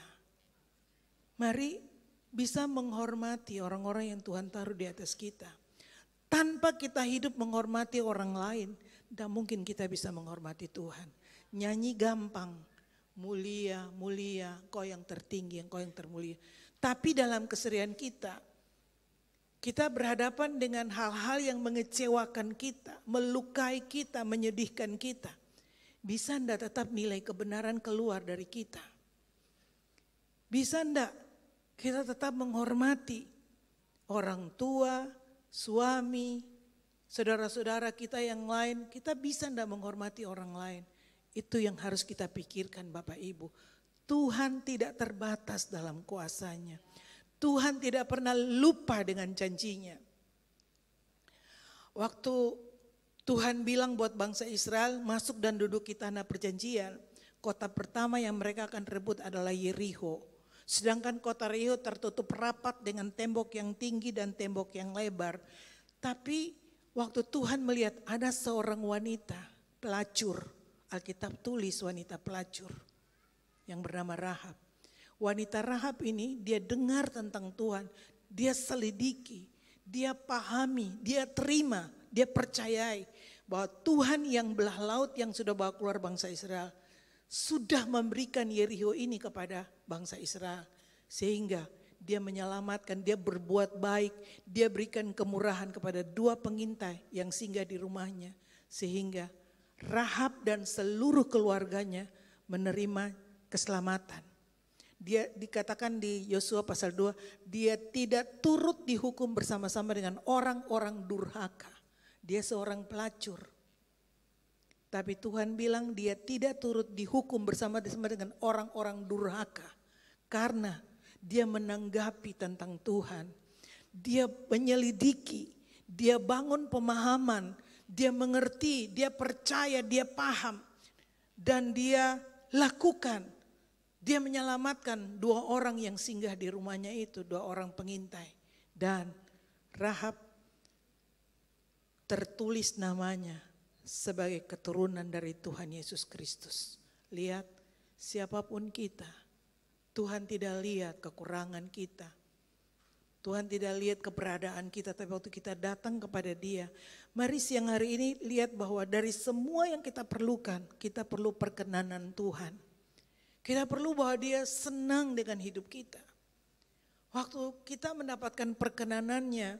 Mari bisa menghormati orang-orang yang Tuhan taruh di atas kita. Tanpa kita hidup menghormati orang lain, tidak mungkin kita bisa menghormati Tuhan. Nyanyi gampang, mulia, mulia, Engkau yang tertinggi, Engkau yang termulia. Tapi dalam keseharian kita berhadapan dengan hal-hal yang mengecewakan kita, melukai kita, menyedihkan kita. Bisa enggak tetap nilai kebenaran keluar dari kita? Bisa enggak kita tetap menghormati orang tua, suami, saudara-saudara kita yang lain? Kita bisa enggak menghormati orang lain? Itu yang harus kita pikirkan Bapak Ibu. Tuhan tidak terbatas dalam kuasanya. Tuhan tidak pernah lupa dengan janjinya. Waktu Tuhan bilang buat bangsa Israel masuk dan duduk di tanah perjanjian, kota pertama yang mereka akan rebut adalah Yeriho. Sedangkan kota Yeriho tertutup rapat dengan tembok yang tinggi dan tembok yang lebar. Tapi waktu Tuhan melihat ada seorang wanita pelacur, Alkitab tulis wanita pelacur yang bernama Rahab. Wanita Rahab ini dia dengar tentang Tuhan, dia selidiki, dia pahami, dia terima, dia percayai bahwa Tuhan yang belah laut yang sudah bawa keluar bangsa Israel sudah memberikan Yerikho ini kepada bangsa Israel. Sehingga dia menyelamatkan, dia berbuat baik, dia berikan kemurahan kepada 2 pengintai yang singgah di rumahnya. Sehingga Rahab dan seluruh keluarganya menerima keselamatan. Dia dikatakan di Yosua pasal 2, dia tidak turut dihukum bersama-sama dengan orang-orang durhaka. Dia seorang pelacur. Tapi Tuhan bilang dia tidak turut dihukum bersama-sama dengan orang-orang durhaka. Karena dia menanggapi tentang Tuhan. Dia menyelidiki, dia bangun pemahaman, dia mengerti, dia percaya, dia paham. Dan dia lakukan. Dia menyelamatkan 2 orang yang singgah di rumahnya itu, 2 orang pengintai. Dan Rahab tertulis namanya sebagai keturunan dari Tuhan Yesus Kristus. Lihat, siapapun kita, Tuhan tidak lihat kekurangan kita. Tuhan tidak lihat keberadaan kita, tapi waktu kita datang kepada Dia. Mari siang hari ini lihat bahwa dari semua yang kita perlukan, kita perlu perkenanan Tuhan. Kita perlu bahwa Dia senang dengan hidup kita. Waktu kita mendapatkan perkenanannya,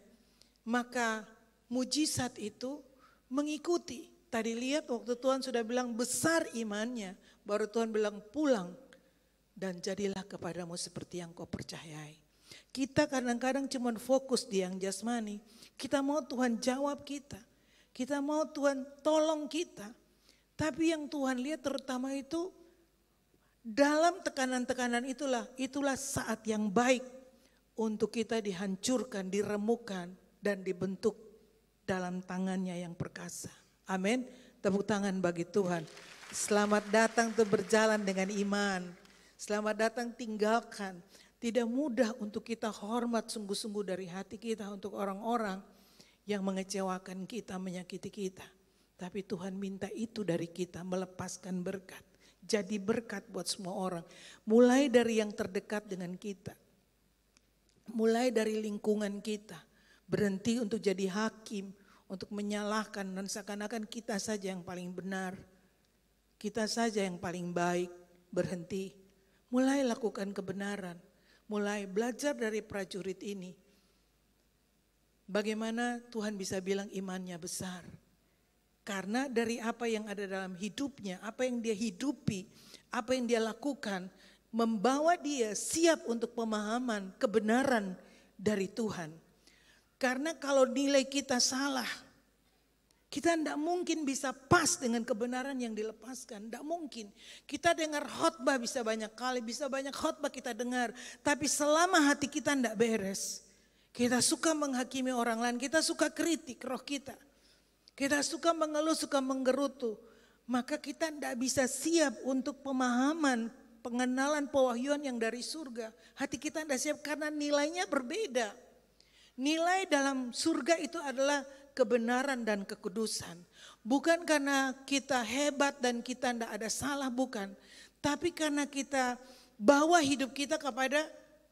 maka mujizat itu mengikuti. Tadi lihat waktu Tuhan sudah bilang besar imannya, baru Tuhan bilang pulang dan jadilah kepadamu seperti yang kau percayai. Kita kadang-kadang cuma fokus di yang jasmani. Kita mau Tuhan jawab kita. Kita mau Tuhan tolong kita. Tapi yang Tuhan lihat terutama itu dalam tekanan-tekanan itulah saat yang baik untuk kita dihancurkan, diremukkan dan dibentuk dalam tangannya yang perkasa. Amin. Tepuk tangan bagi Tuhan. Selamat datang untuk berjalan dengan iman. Selamat datang tinggalkan. Tidak mudah untuk kita hormat sungguh-sungguh dari hati kita untuk orang-orang yang mengecewakan kita, menyakiti kita. Tapi Tuhan minta itu dari kita, melepaskan berkat. Jadi berkat buat semua orang. Mulai dari yang terdekat dengan kita. Mulai dari lingkungan kita. Berhenti untuk jadi hakim. Untuk menyalahkan dan seakan-akan kita saja yang paling benar. Kita saja yang paling baik. Berhenti. Mulai lakukan kebenaran. Mulai belajar dari prajurit ini. Bagaimana Tuhan bisa bilang imannya besar. Karena dari apa yang ada dalam hidupnya, apa yang dia hidupi, apa yang dia lakukan, membawa dia siap untuk pemahaman kebenaran dari Tuhan. Karena kalau nilai kita salah, kita tidak mungkin bisa pas dengan kebenaran yang dilepaskan. Tidak mungkin. Kita dengar khotbah bisa banyak kali, bisa banyak khotbah kita dengar. Tapi selama hati kita tidak beres, kita suka menghakimi orang lain, kita suka kritik roh kita. Kita suka mengeluh, suka menggerutu. Maka kita tidak bisa siap untuk pemahaman, pengenalan pewahyuan yang dari surga. Hati kita tidak siap karena nilainya berbeda. Nilai dalam surga itu adalah kebenaran dan kekudusan. Bukan karena kita hebat dan kita tidak ada salah, bukan. Tapi karena kita bawa hidup kita kepada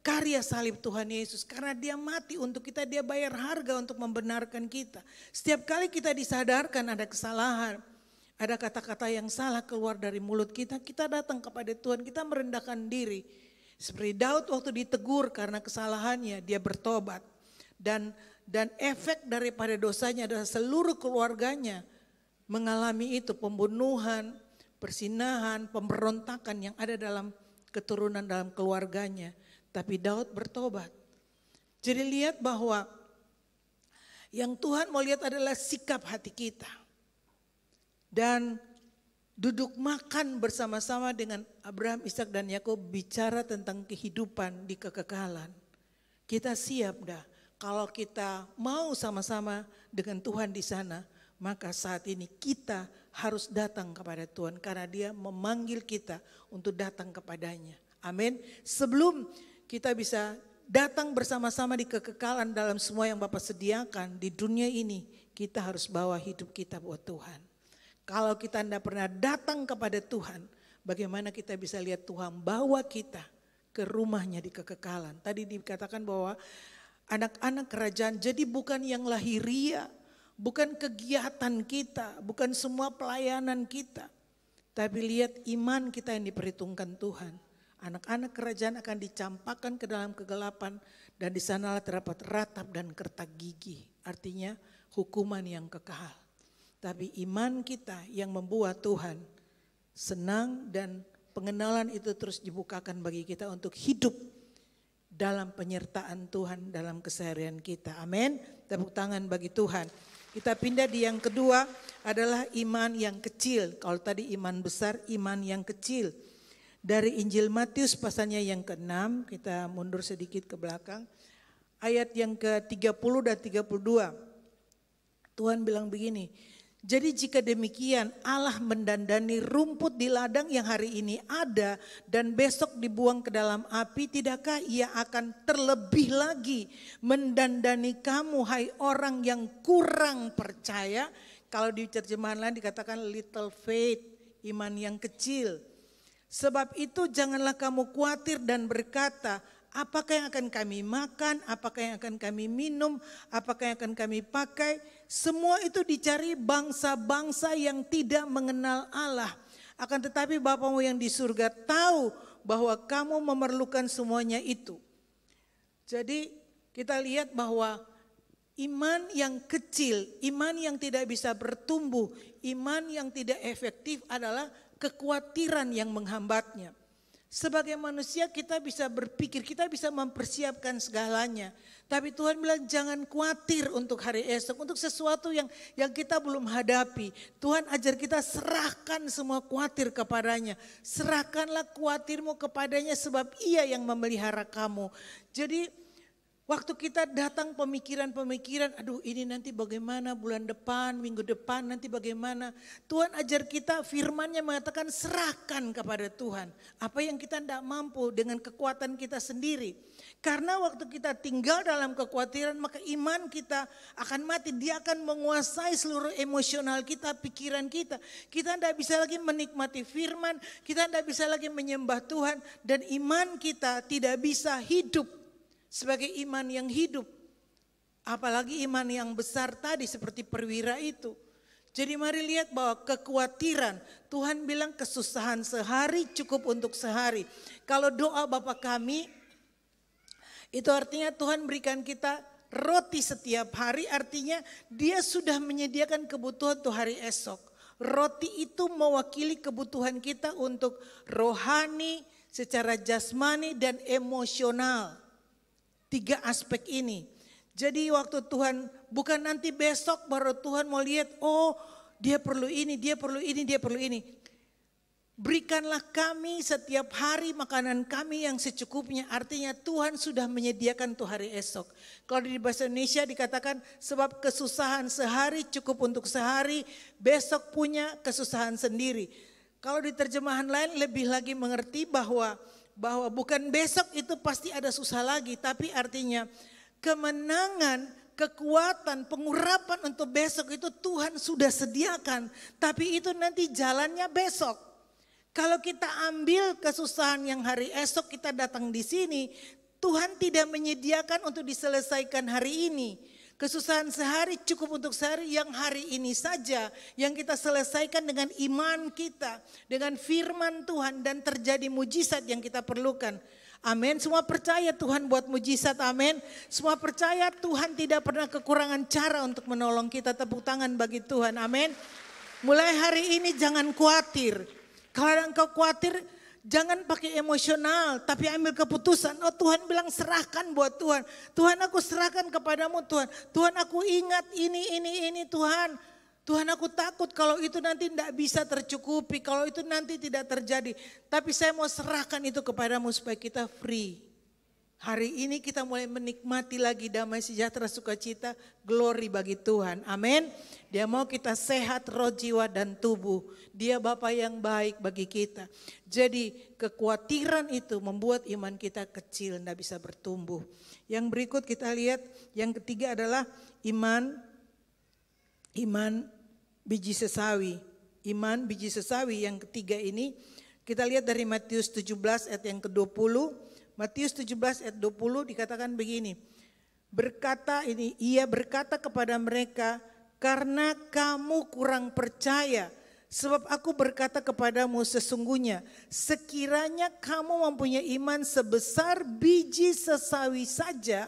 karya salib Tuhan Yesus. Karena dia mati untuk kita, dia bayar harga untuk membenarkan kita. Setiap kali kita disadarkan ada kesalahan, ada kata-kata yang salah keluar dari mulut kita, kita datang kepada Tuhan, kita merendahkan diri. Seperti Daud waktu ditegur karena kesalahannya, dia bertobat. Dan efek daripada dosanya adalah seluruh keluarganya mengalami itu, pembunuhan, persinahan, pemberontakan yang ada dalam keturunan dalam keluarganya. Tapi Daud bertobat. Jadi lihat bahwa yang Tuhan mau lihat adalah sikap hati kita. Dan duduk makan bersama-sama dengan Abraham, Ishak dan Yakub bicara tentang kehidupan di kekekalan. Kita siap dah. Kalau kita mau sama-sama dengan Tuhan di sana, maka saat ini kita harus datang kepada Tuhan. Karena dia memanggil kita untuk datang kepadanya. Amin. Sebelum kita bisa datang bersama-sama di kekekalan dalam semua yang Bapa sediakan di dunia ini, kita harus bawa hidup kita buat Tuhan. Kalau kita tidak pernah datang kepada Tuhan, bagaimana kita bisa lihat Tuhan bawa kita ke rumahnya di kekekalan. Tadi dikatakan bahwa anak-anak kerajaan jadi bukan yang lahiria, bukan kegiatan kita, bukan semua pelayanan kita. Tapi lihat iman kita yang diperhitungkan Tuhan. Anak-anak kerajaan akan dicampakkan ke dalam kegelapan dan di sanalah terdapat ratap dan kertak gigi. Artinya hukuman yang kekal. Tapi iman kita yang membuat Tuhan senang dan pengenalan itu terus dibukakan bagi kita untuk hidup dalam penyertaan Tuhan dalam keseharian kita. Amin. Tepuk tangan bagi Tuhan. Kita pindah di yang kedua adalah iman yang kecil. Kalau tadi iman besar, iman yang kecil. Dari Injil Matius pasalnya yang ke-6, kita mundur sedikit ke belakang. Ayat yang ke-30 dan 32. Tuhan bilang begini, jadi jika demikian Allah mendandani rumput di ladang yang hari ini ada dan besok dibuang ke dalam api, tidakkah ia akan terlebih lagi mendandani kamu hai orang yang kurang percaya? Kalau di terjemahan lain dikatakan little faith, iman yang kecil. Sebab itu janganlah kamu khawatir dan berkata, apakah yang akan kami makan, apakah yang akan kami minum, apakah yang akan kami pakai. Semua itu dicari bangsa-bangsa yang tidak mengenal Allah. Akan tetapi Bapamu yang di surga tahu bahwa kamu memerlukan semuanya itu. Jadi kita lihat bahwa iman yang kecil, iman yang tidak bisa bertumbuh, iman yang tidak efektif adalah kekhawatiran yang menghambatnya. Sebagai manusia kita bisa berpikir, kita bisa mempersiapkan segalanya. Tapi Tuhan bilang jangan khawatir untuk hari esok, untuk sesuatu yang kita belum hadapi. Tuhan ajar kita serahkan semua khawatir kepadanya. Serahkanlah khawatirmu kepadanya sebab Ia yang memelihara kamu. Jadi waktu kita datang pemikiran-pemikiran, aduh ini nanti bagaimana bulan depan, minggu depan nanti bagaimana. Tuhan ajar kita, firman-Nya mengatakan serahkan kepada Tuhan. Apa yang kita tidak mampu dengan kekuatan kita sendiri. Karena waktu kita tinggal dalam kekhawatiran maka iman kita akan mati. Dia akan menguasai seluruh emosional kita, pikiran kita. Kita tidak bisa lagi menikmati firman, kita tidak bisa lagi menyembah Tuhan. Dan iman kita tidak bisa hidup sebagai iman yang hidup. Apalagi iman yang besar tadi seperti perwira itu. Jadi mari lihat bahwa kekhawatiran, Tuhan bilang kesusahan sehari cukup untuk sehari. Kalau doa Bapa kami, itu artinya Tuhan berikan kita roti setiap hari, artinya Dia sudah menyediakan kebutuhan untuk hari esok. Roti itu mewakili kebutuhan kita untuk rohani, secara jasmani dan emosional. 3 aspek ini. Jadi waktu Tuhan, bukan nanti besok baru Tuhan mau lihat, oh dia perlu ini, dia perlu ini, dia perlu ini. Berikanlah kami setiap hari makanan kami yang secukupnya. Artinya Tuhan sudah menyediakan untuk hari esok. Kalau di bahasa Indonesia dikatakan sebab kesusahan sehari cukup untuk sehari, besok punya kesusahan sendiri. Kalau di terjemahan lain lebih lagi mengerti bahwa bukan besok itu pasti ada susah lagi. Tapi artinya kemenangan, kekuatan, pengurapan untuk besok itu Tuhan sudah sediakan. Tapi itu nanti jalannya besok. Kalau kita ambil kesusahan yang hari esok kita datang di sini, Tuhan tidak menyediakan untuk diselesaikan hari ini. Kesusahan sehari cukup untuk sehari, yang hari ini saja yang kita selesaikan dengan iman kita, dengan firman Tuhan dan terjadi mujizat yang kita perlukan. Amin. Semua percaya Tuhan buat mujizat, amin. Semua percaya Tuhan tidak pernah kekurangan cara untuk menolong kita. Tepuk tangan bagi Tuhan, amin. Mulai hari ini jangan khawatir. Kalau engkau khawatir, jangan pakai emosional, tapi ambil keputusan. Oh Tuhan bilang serahkan buat Tuhan. Tuhan aku serahkan kepadamu Tuhan. Tuhan aku ingat ini Tuhan. Tuhan aku takut kalau itu nanti tidak bisa tercukupi. Kalau itu nanti tidak terjadi. Tapi saya mau serahkan itu kepadamu supaya kita free. Hari ini kita mulai menikmati lagi damai sejahtera sukacita, glory bagi Tuhan. Amin. Dia mau kita sehat roh, jiwa dan tubuh. Dia Bapa yang baik bagi kita. Jadi kekhawatiran itu membuat iman kita kecil, tidak bisa bertumbuh. Yang berikut kita lihat, yang ketiga adalah iman biji sesawi. Iman biji sesawi yang ketiga ini kita lihat dari Matius 17 ayat yang ke-20. Matius 17 ayat 20 dikatakan begini. Ia berkata kepada mereka, karena kamu kurang percaya. Sebab aku berkata kepadamu sesungguhnya, sekiranya kamu mempunyai iman sebesar biji sesawi saja,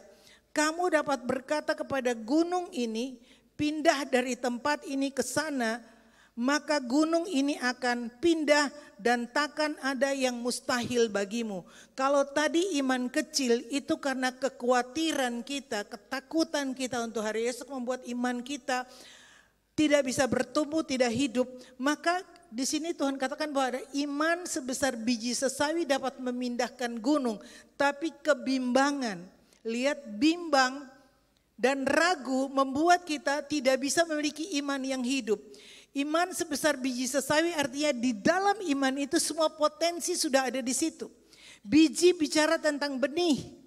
kamu dapat berkata kepada gunung ini, pindah dari tempat ini ke sana, maka gunung ini akan pindah dan takkan ada yang mustahil bagimu. Kalau tadi iman kecil itu karena kekhawatiran kita, ketakutan kita untuk hari esok membuat iman kita tidak bisa bertumbuh, tidak hidup. Maka di sini Tuhan katakan bahwa ada iman sebesar biji sesawi dapat memindahkan gunung. Tapi kebimbangan, lihat bimbang dan ragu membuat kita tidak bisa memiliki iman yang hidup. Iman sebesar biji sesawi artinya di dalam iman itu semua potensi sudah ada di situ. Biji bicara tentang benih.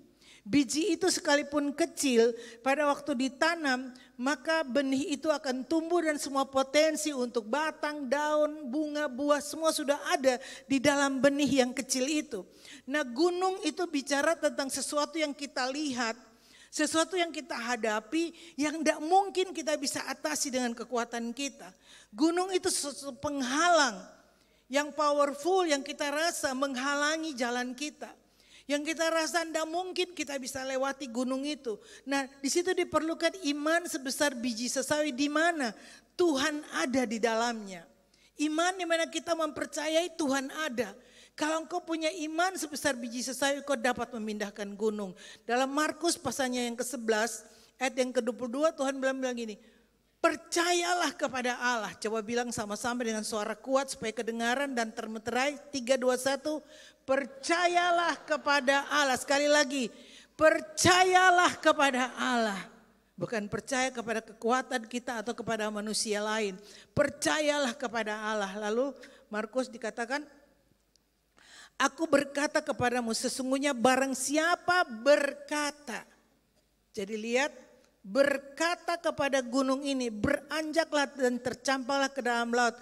Biji itu sekalipun kecil pada waktu ditanam maka benih itu akan tumbuh dan semua potensi untuk batang, daun, bunga, buah semua sudah ada di dalam benih yang kecil itu. Nah gunung itu bicara tentang sesuatu yang kita lihat, sesuatu yang kita hadapi yang tidak mungkin kita bisa atasi dengan kekuatan kita. Gunung itu sesuatu penghalang yang powerful yang kita rasa menghalangi jalan kita. Yang kita rasa tidak mungkin kita bisa lewati gunung itu. Nah di situ diperlukan iman sebesar biji sesawi di mana Tuhan ada di dalamnya. Iman di mana kita mempercayai Tuhan ada. Kalau engkau punya iman sebesar biji sesawi kau dapat memindahkan gunung. Dalam Markus pasalnya yang ke-11 ayat yang ke-22 Tuhan bilang gini. Percayalah kepada Allah. Coba bilang sama-sama dengan suara kuat supaya kedengaran dan termeterai. 3, 2, 1. Percayalah kepada Allah. Sekali lagi. Percayalah kepada Allah. Bukan percaya kepada kekuatan kita atau kepada manusia lain. Percayalah kepada Allah. Lalu Markus dikatakan. Aku berkata kepadamu sesungguhnya barang siapa berkata. Jadi lihat. Berkata kepada gunung ini, beranjaklah dan tercampaklah ke dalam laut.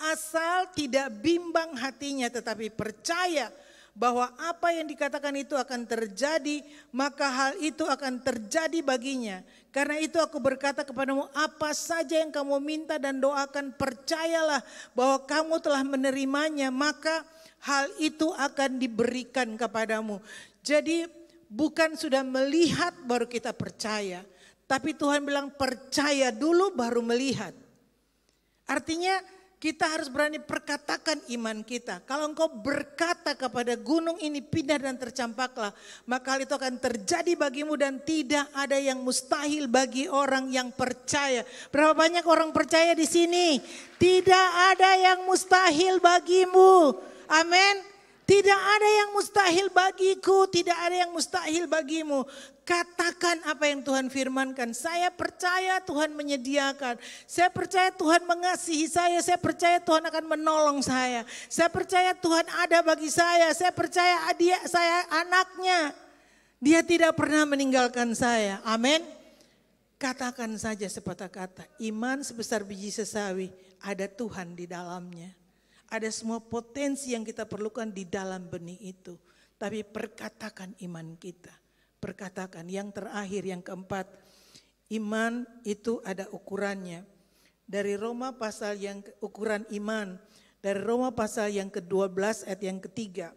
Asal tidak bimbang hatinya tetapi percaya bahwa apa yang dikatakan itu akan terjadi, maka hal itu akan terjadi baginya. Karena itu aku berkata kepadamu, apa saja yang kamu minta dan doakan, percayalah bahwa kamu telah menerimanya, maka hal itu akan diberikan kepadamu. Jadi bukan sudah melihat baru kita percaya. Tapi Tuhan bilang percaya dulu baru melihat. Artinya kita harus berani perkatakan iman kita. Kalau engkau berkata kepada gunung ini pindah dan tercampaklah. Maka hal itu akan terjadi bagimu dan tidak ada yang mustahil bagi orang yang percaya. Berapa banyak orang percaya di sini? Tidak ada yang mustahil bagimu. Amin. Tidak ada yang mustahil bagiku, tidak ada yang mustahil bagimu. Katakan apa yang Tuhan firmankan. Saya percaya Tuhan menyediakan. Saya percaya Tuhan mengasihi saya. Saya percaya Tuhan akan menolong saya. Saya percaya Tuhan ada bagi saya. Saya percaya dia, saya anaknya. Dia tidak pernah meninggalkan saya. Amin. Katakan saja sepatah kata. Iman sebesar biji sesawi. Ada Tuhan di dalamnya. Ada semua potensi yang kita perlukan di dalam benih itu. Tapi perkatakan iman kita. Perkatakan yang terakhir, yang keempat. Iman itu ada ukurannya. Dari Roma pasal yang ukuran iman. Dari Roma pasal yang ke-12 ayat yang ketiga.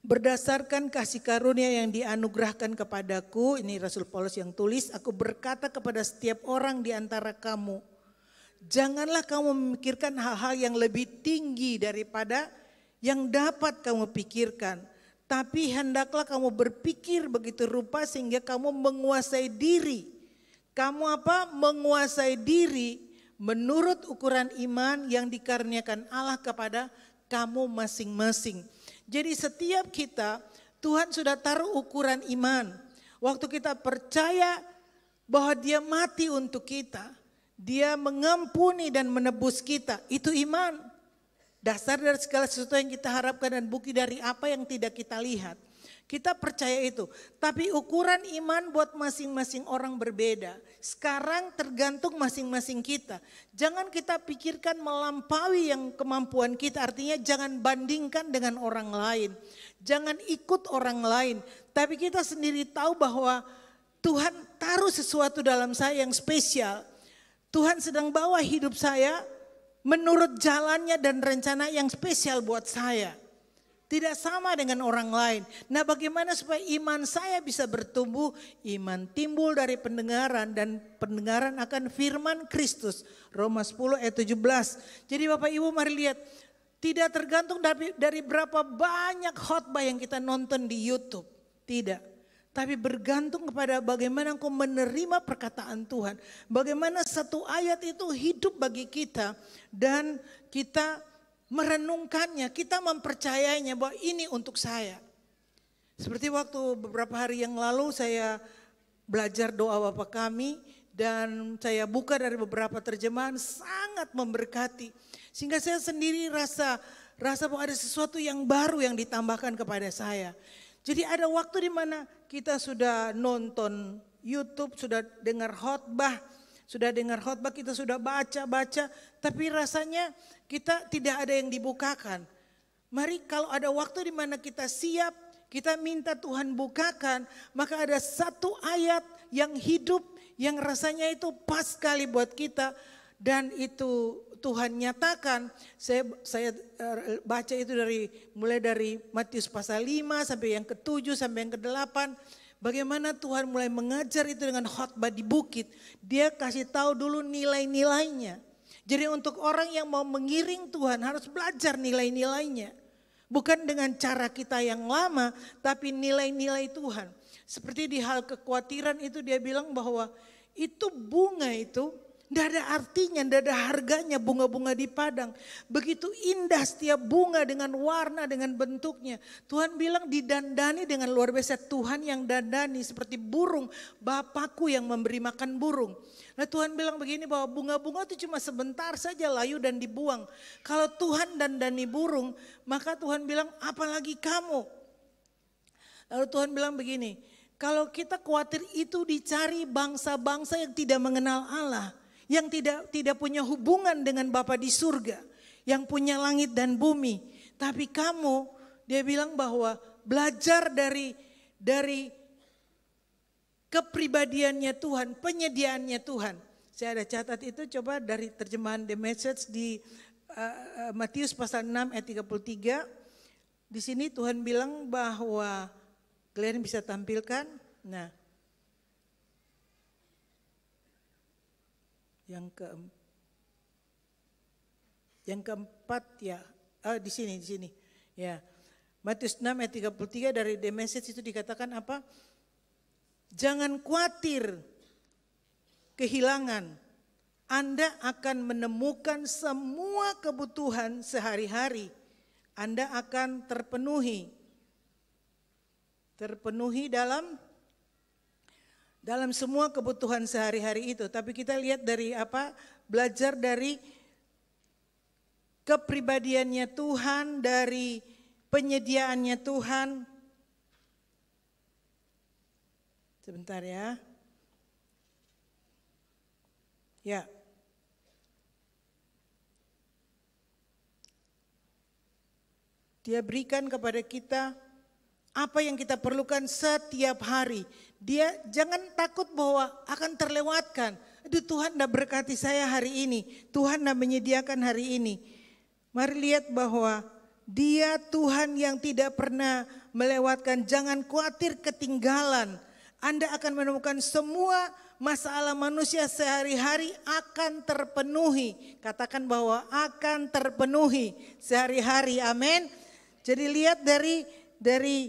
Berdasarkan kasih karunia yang dianugerahkan kepadaku. Ini Rasul Paulus yang tulis. Aku berkata kepada setiap orang di antara kamu. Janganlah kamu memikirkan hal-hal yang lebih tinggi daripada yang dapat kamu pikirkan. Tapi hendaklah kamu berpikir begitu rupa sehingga kamu menguasai diri. Kamu apa? Menguasai diri menurut ukuran iman yang dikaruniakan Allah kepada kamu masing-masing. Jadi setiap kita Tuhan sudah taruh ukuran iman. Waktu kita percaya bahwa dia mati untuk kita. Dia mengampuni dan menebus kita. Itu iman. Dasar dari segala sesuatu yang kita harapkan dan bukti dari apa yang tidak kita lihat. Kita percaya itu. Tapi ukuran iman buat masing-masing orang berbeda. Sekarang tergantung masing-masing kita. Jangan kita pikirkan melampaui yang kemampuan kita. Artinya jangan bandingkan dengan orang lain. Jangan ikut orang lain. Tapi kita sendiri tahu bahwa Tuhan taruh sesuatu dalam saya yang spesial. Tuhan sedang bawa hidup saya menurut jalannya dan rencana yang spesial buat saya. Tidak sama dengan orang lain. Nah, bagaimana supaya iman saya bisa bertumbuh? Iman timbul dari pendengaran dan pendengaran akan firman Kristus. Roma 10 ayat 17. Jadi Bapak Ibu mari lihat. Tidak tergantung dari berapa banyak khotbah yang kita nonton di YouTube. Tidak. Tapi bergantung kepada bagaimana engkau menerima perkataan Tuhan. Bagaimana satu ayat itu hidup bagi kita. Dan kita merenungkannya, kita mempercayainya bahwa ini untuk saya. Seperti waktu beberapa hari yang lalu saya belajar doa Bapa Kami dan saya buka dari beberapa terjemahan sangat memberkati. Sehingga saya sendiri rasa bahwa ada sesuatu yang baru yang ditambahkan kepada saya. Jadi ada waktu di mana kita sudah nonton YouTube, sudah dengar khotbah, kita sudah baca, tapi rasanya kita tidak ada yang dibukakan. Mari kalau ada waktu di mana kita siap, kita minta Tuhan bukakan, maka ada satu ayat yang hidup, yang rasanya itu pas sekali buat kita, dan itu Tuhan nyatakan. Saya baca itu mulai dari Matius pasal 5 sampai yang ke-7 sampai yang ke-8. Bagaimana Tuhan mulai mengajar itu dengan khotbah di bukit. Dia kasih tahu dulu nilai-nilainya. Jadi untuk orang yang mau mengiring Tuhan harus belajar nilai-nilainya. Bukan dengan cara kita yang lama, tapi nilai-nilai Tuhan. Seperti di hal kekhawatiran itu dia bilang bahwa itu bunga itu tidak ada artinya, tidak ada harganya bunga-bunga di padang. Begitu indah setiap bunga dengan warna, dengan bentuknya. Tuhan bilang didandani dengan luar biasa. Tuhan yang dandani seperti burung, Bapakku yang memberi makan burung. Nah Tuhan bilang begini bahwa bunga-bunga itu cuma sebentar saja layu dan dibuang. Kalau Tuhan dandani burung, maka Tuhan bilang apalagi kamu. Lalu Tuhan bilang begini, kalau kita khawatir itu dicari bangsa-bangsa yang tidak mengenal Allah. Yang tidak punya hubungan dengan Bapa di surga, yang punya langit dan bumi. Tapi kamu, dia bilang bahwa belajar dari kepribadiannya Tuhan, penyediaannya Tuhan. Saya ada catat itu, coba dari terjemahan The Message di Matius pasal 6 ayat 33. Di sini Tuhan bilang bahwa, kalian bisa tampilkan, nah. Yang keempat ya, di sini ya. Matius 6 ayat 33 dari The Message itu dikatakan apa? Jangan khawatir kehilangan. Anda akan menemukan semua kebutuhan sehari-hari. Anda akan terpenuhi dalam semua kebutuhan sehari-hari itu. Tapi kita lihat dari apa? Belajar dari kepribadiannya Tuhan, dari penyediaannya Tuhan. Sebentar ya. Ya. Dia berikan kepada kita apa yang kita perlukan setiap hari. Dia jangan takut bahwa akan terlewatkan. Aduh Tuhan dah berkati saya hari ini. Tuhan dah menyediakan hari ini. Mari lihat bahwa Dia Tuhan yang tidak pernah melewatkan. Jangan khawatir ketinggalan. Anda akan menemukan semua masalah manusia sehari-hari akan terpenuhi. Katakan bahwa akan terpenuhi sehari-hari. Amin. Jadi lihat dari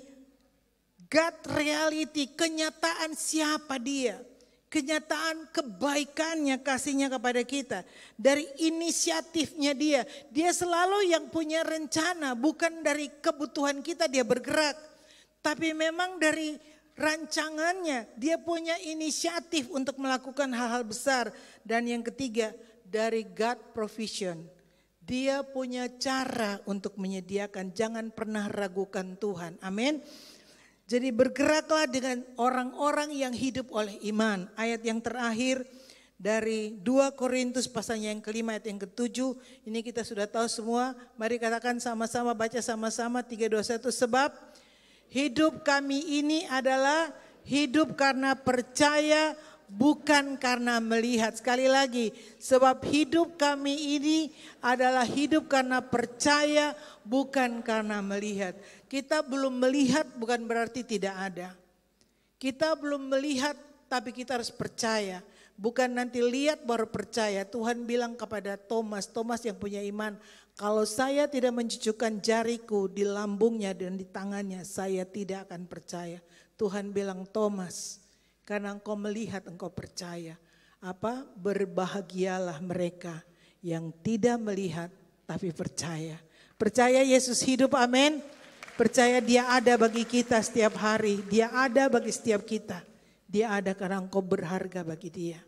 God reality, kenyataan siapa Dia. Kenyataan kebaikannya, kasihnya kepada kita. Dari inisiatifnya Dia. Dia selalu yang punya rencana, bukan dari kebutuhan kita Dia bergerak. Tapi memang dari rancangannya, Dia punya inisiatif untuk melakukan hal-hal besar. Dan yang ketiga, dari God provision. Dia punya cara untuk menyediakan, jangan pernah ragukan Tuhan. Amin. Jadi bergeraklah dengan orang-orang yang hidup oleh iman. Ayat yang terakhir dari 2 Korintus pasalnya yang kelima ayat yang ke-7. Ini kita sudah tahu semua. Mari katakan sama-sama, baca sama-sama 3, 2, 1. Sebab hidup kami ini adalah hidup karena percaya, bukan karena melihat. Sekali lagi, sebab hidup kami ini adalah hidup karena percaya, bukan karena melihat. Kita belum melihat bukan berarti tidak ada. Kita belum melihat tapi kita harus percaya. Bukan nanti lihat baru percaya. Tuhan bilang kepada Thomas yang punya iman, kalau saya tidak mencucukkan jariku di lambungnya dan di tangannya, saya tidak akan percaya. Tuhan bilang, Thomas, karena engkau melihat engkau percaya. Apa? Berbahagialah mereka yang tidak melihat tapi percaya. Percaya Yesus hidup, amin. Percaya dia ada bagi kita setiap hari. Dia ada bagi setiap kita. Dia ada karena engkau berharga bagi dia.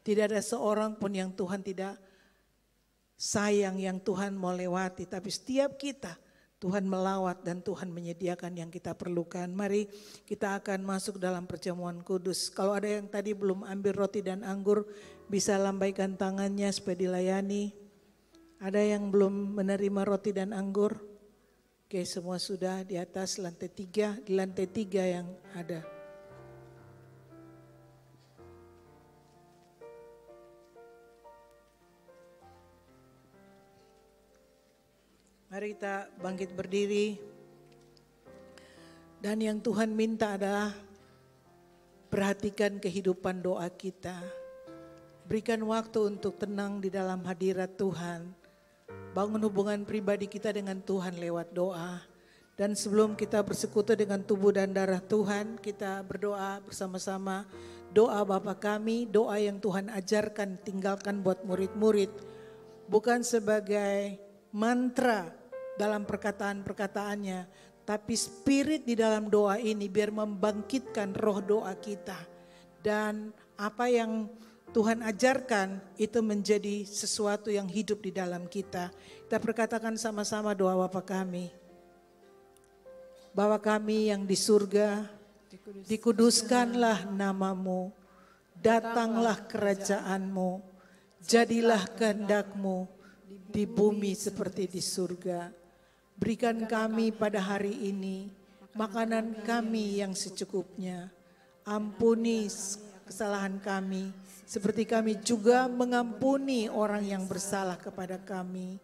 Tidak ada seorang pun yang Tuhan tidak sayang, yang Tuhan mau lewati. Tapi setiap kita Tuhan melawat dan Tuhan menyediakan yang kita perlukan. Mari kita akan masuk dalam perjamuan kudus. Kalau ada yang tadi belum ambil roti dan anggur, bisa lambaikan tangannya supaya dilayani. Ada yang belum menerima roti dan anggur? Oke, semua sudah di atas lantai 3, di lantai 3 yang ada. Mari kita bangkit berdiri. Dan yang Tuhan minta adalah perhatikan kehidupan doa kita. Berikan waktu untuk tenang di dalam hadirat Tuhan. Bangun hubungan pribadi kita dengan Tuhan lewat doa. Dan sebelum kita bersekutu dengan tubuh dan darah Tuhan, kita berdoa bersama-sama. Doa Bapa kami, doa yang Tuhan ajarkan, tinggalkan buat murid-murid. Bukan sebagai mantra dalam perkataan-perkataannya, tapi spirit di dalam doa ini biar membangkitkan roh doa kita. Dan apa yang Tuhan ajarkan itu menjadi sesuatu yang hidup di dalam kita. Kita perkatakan sama-sama doa Bapa kami. Bapa kami yang di surga, dikuduskanlah namamu, datanglah kerajaanmu, jadilah kehendak-Mu di bumi seperti di surga. Berikan kami pada hari ini makanan kami yang secukupnya. Ampuni kesalahan kami, seperti kami juga mengampuni orang yang bersalah kepada kami.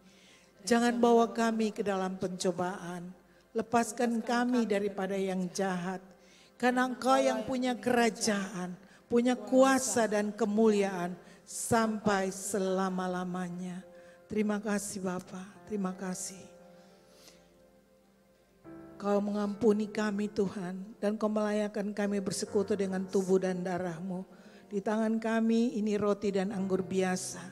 Jangan bawa kami ke dalam pencobaan, lepaskan kami daripada yang jahat. Karena Engkau yang punya kerajaan, punya kuasa dan kemuliaan sampai selama-lamanya. Terima kasih Bapa, terima kasih. Kau mengampuni kami Tuhan, dan Kau melayakkan kami bersekutu dengan tubuh dan darah-Mu. Di tangan kami ini roti dan anggur biasa.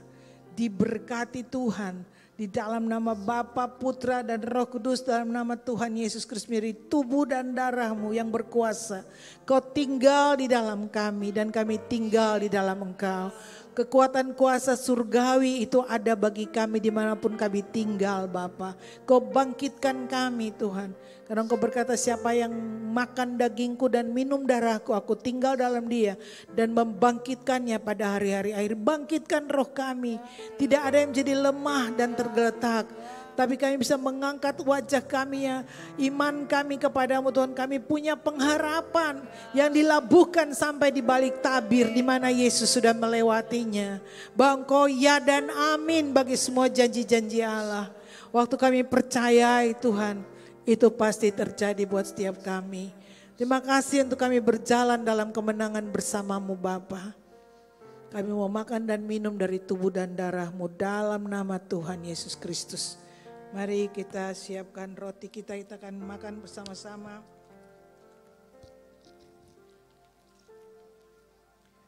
Diberkati Tuhan di dalam nama Bapa, Putra dan Roh Kudus, dalam nama Tuhan Yesus Kristus sendiri, tubuh dan darah-Mu yang berkuasa. Kau tinggal di dalam kami dan kami tinggal di dalam Engkau. Kekuatan kuasa surgawi itu ada bagi kami dimanapun kami tinggal Bapa. Kau bangkitkan kami Tuhan. Karena Engkau berkata siapa yang makan dagingku dan minum darahku, aku tinggal dalam dia. Dan membangkitkannya pada hari-hari akhir. Bangkitkan roh kami. Tidak ada yang menjadi lemah dan tergeletak. Tapi kami bisa mengangkat wajah kami ya. Iman kami kepadamu Tuhan. Kami punya pengharapan yang dilabuhkan sampai di balik tabir. Di mana Yesus sudah melewatinya. Bahwa Engkau ya dan amin bagi semua janji-janji Allah. Waktu kami percayai Tuhan. Itu pasti terjadi buat setiap kami. Terima kasih untuk kami berjalan dalam kemenangan bersamamu Bapa. Kami mau makan dan minum dari tubuh dan darah-Mu dalam nama Tuhan Yesus Kristus. Mari kita siapkan roti kita akan makan bersama-sama.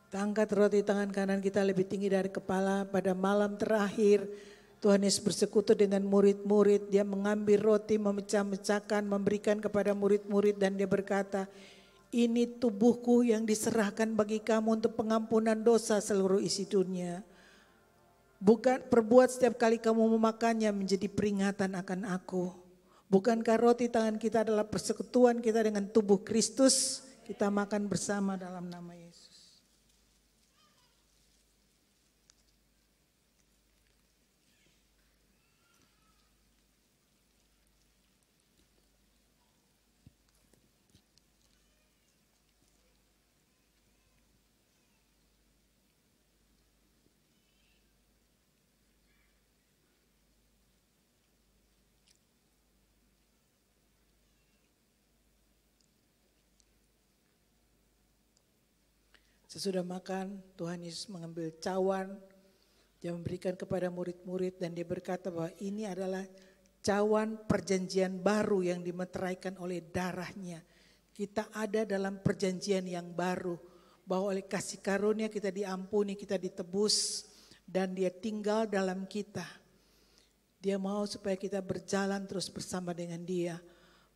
Kita angkat roti tangan kanan kita lebih tinggi dari kepala. Pada malam terakhir Tuhan Yesus bersekutu dengan murid-murid. Dia mengambil roti, memecah-mecahkan, memberikan kepada murid-murid dan dia berkata, ini tubuhku yang diserahkan bagi kamu untuk pengampunan dosa seluruh isi dunia. Bukan perbuat setiap kali kamu memakannya menjadi peringatan akan aku. Bukankah roti tangan kita adalah persekutuan kita dengan tubuh Kristus? Kita makan bersama dalam nama Yesus. Sesudah makan, Tuhan Yesus mengambil cawan, dia memberikan kepada murid-murid dan dia berkata bahwa ini adalah cawan perjanjian baru yang dimeteraikan oleh darahnya. Kita ada dalam perjanjian yang baru, bahwa oleh kasih karunia kita diampuni, kita ditebus, dan dia tinggal dalam kita. Dia mau supaya kita berjalan terus bersama dengan dia.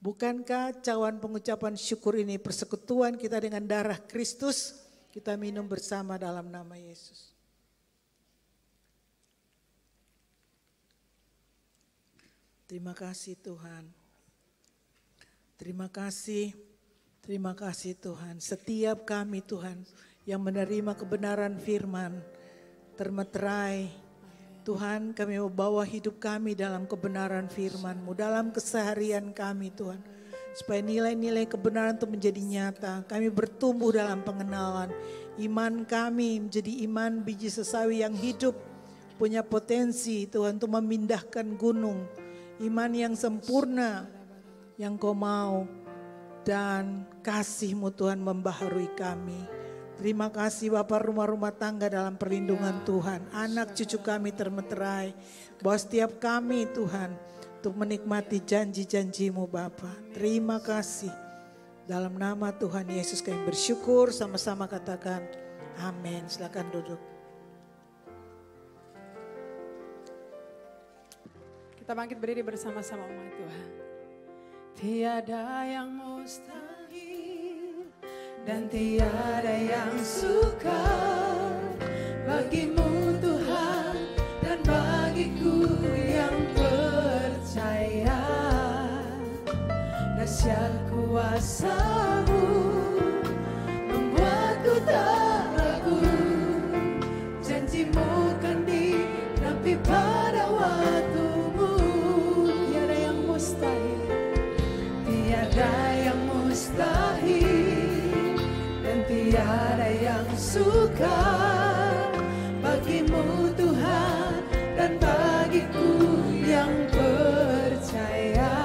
Bukankah cawan pengucapan syukur ini persekutuan kita dengan darah Kristus? Kita minum bersama dalam nama Yesus. Terima kasih Tuhan. Terima kasih Tuhan. Setiap kami Tuhan yang menerima kebenaran firman termeterai. Tuhan, kami membawa hidup kami dalam kebenaran firman-Mu, dalam keseharian kami Tuhan. Supaya nilai-nilai kebenaran itu menjadi nyata. Kami bertumbuh dalam pengenalan. Iman kami menjadi iman biji sesawi yang hidup. Punya potensi Tuhan untuk memindahkan gunung. Iman yang sempurna yang Kau mau. Dan kasih-Mu Tuhan membaharui kami. Terima kasih Bapak rumah-rumah tangga dalam perlindungan Tuhan. Anak cucu kami termeterai. Bahwa setiap kami Tuhan untuk menikmati janji-janji-Mu Bapa. Terima kasih. Dalam nama Tuhan Yesus kami bersyukur, sama-sama katakan amin. Silakan duduk. Kita bangkit berdiri bersama-sama umat Tuhan. Tiada yang mustahil dan tiada yang sukar bagimu Tuhan dan bagiku yang percaya. Dahsyat kuasa-Mu membuatku tak ragu. Janji-Mu kan digenapi pada waktu-Mu. Tiada yang mustahil, tiada yang mustahil dan tiada yang sukar bagimu Tuhan dan bagiku yang percaya.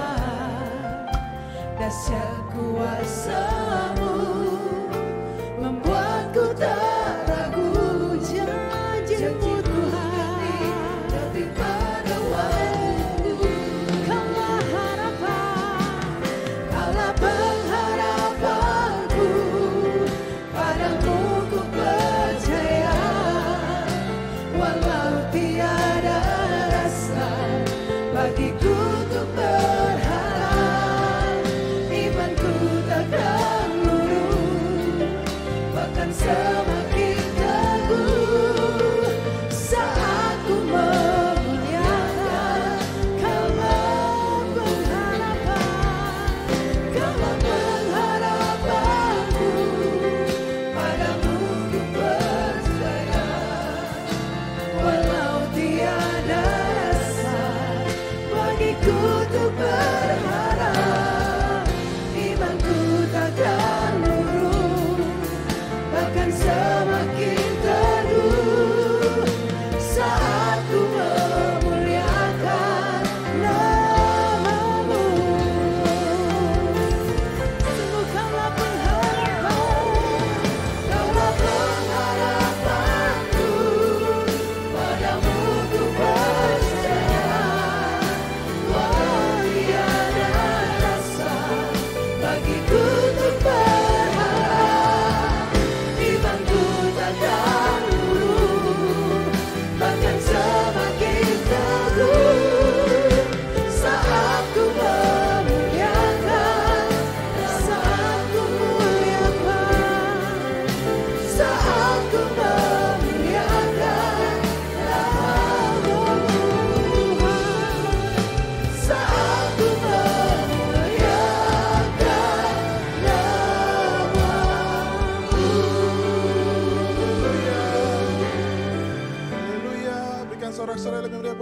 Dahsyat kuasa-Mu membuatku tak ragu. Janji-Mu Tuhan tapi pada waktu. Kaulah harapan, kaulah pengharapanku. Padamu ku percaya. Walau tiada rasa bagiku untuk berharap, imanku takkan luntur, bahkan semakin teguh saat ku memuliakan. Kaulah pengharapan, kaulah pengharapanku. Padamu ku percaya. Walau tiada rasa bagiku untuk berharap, imanku takkan luntur, bahkan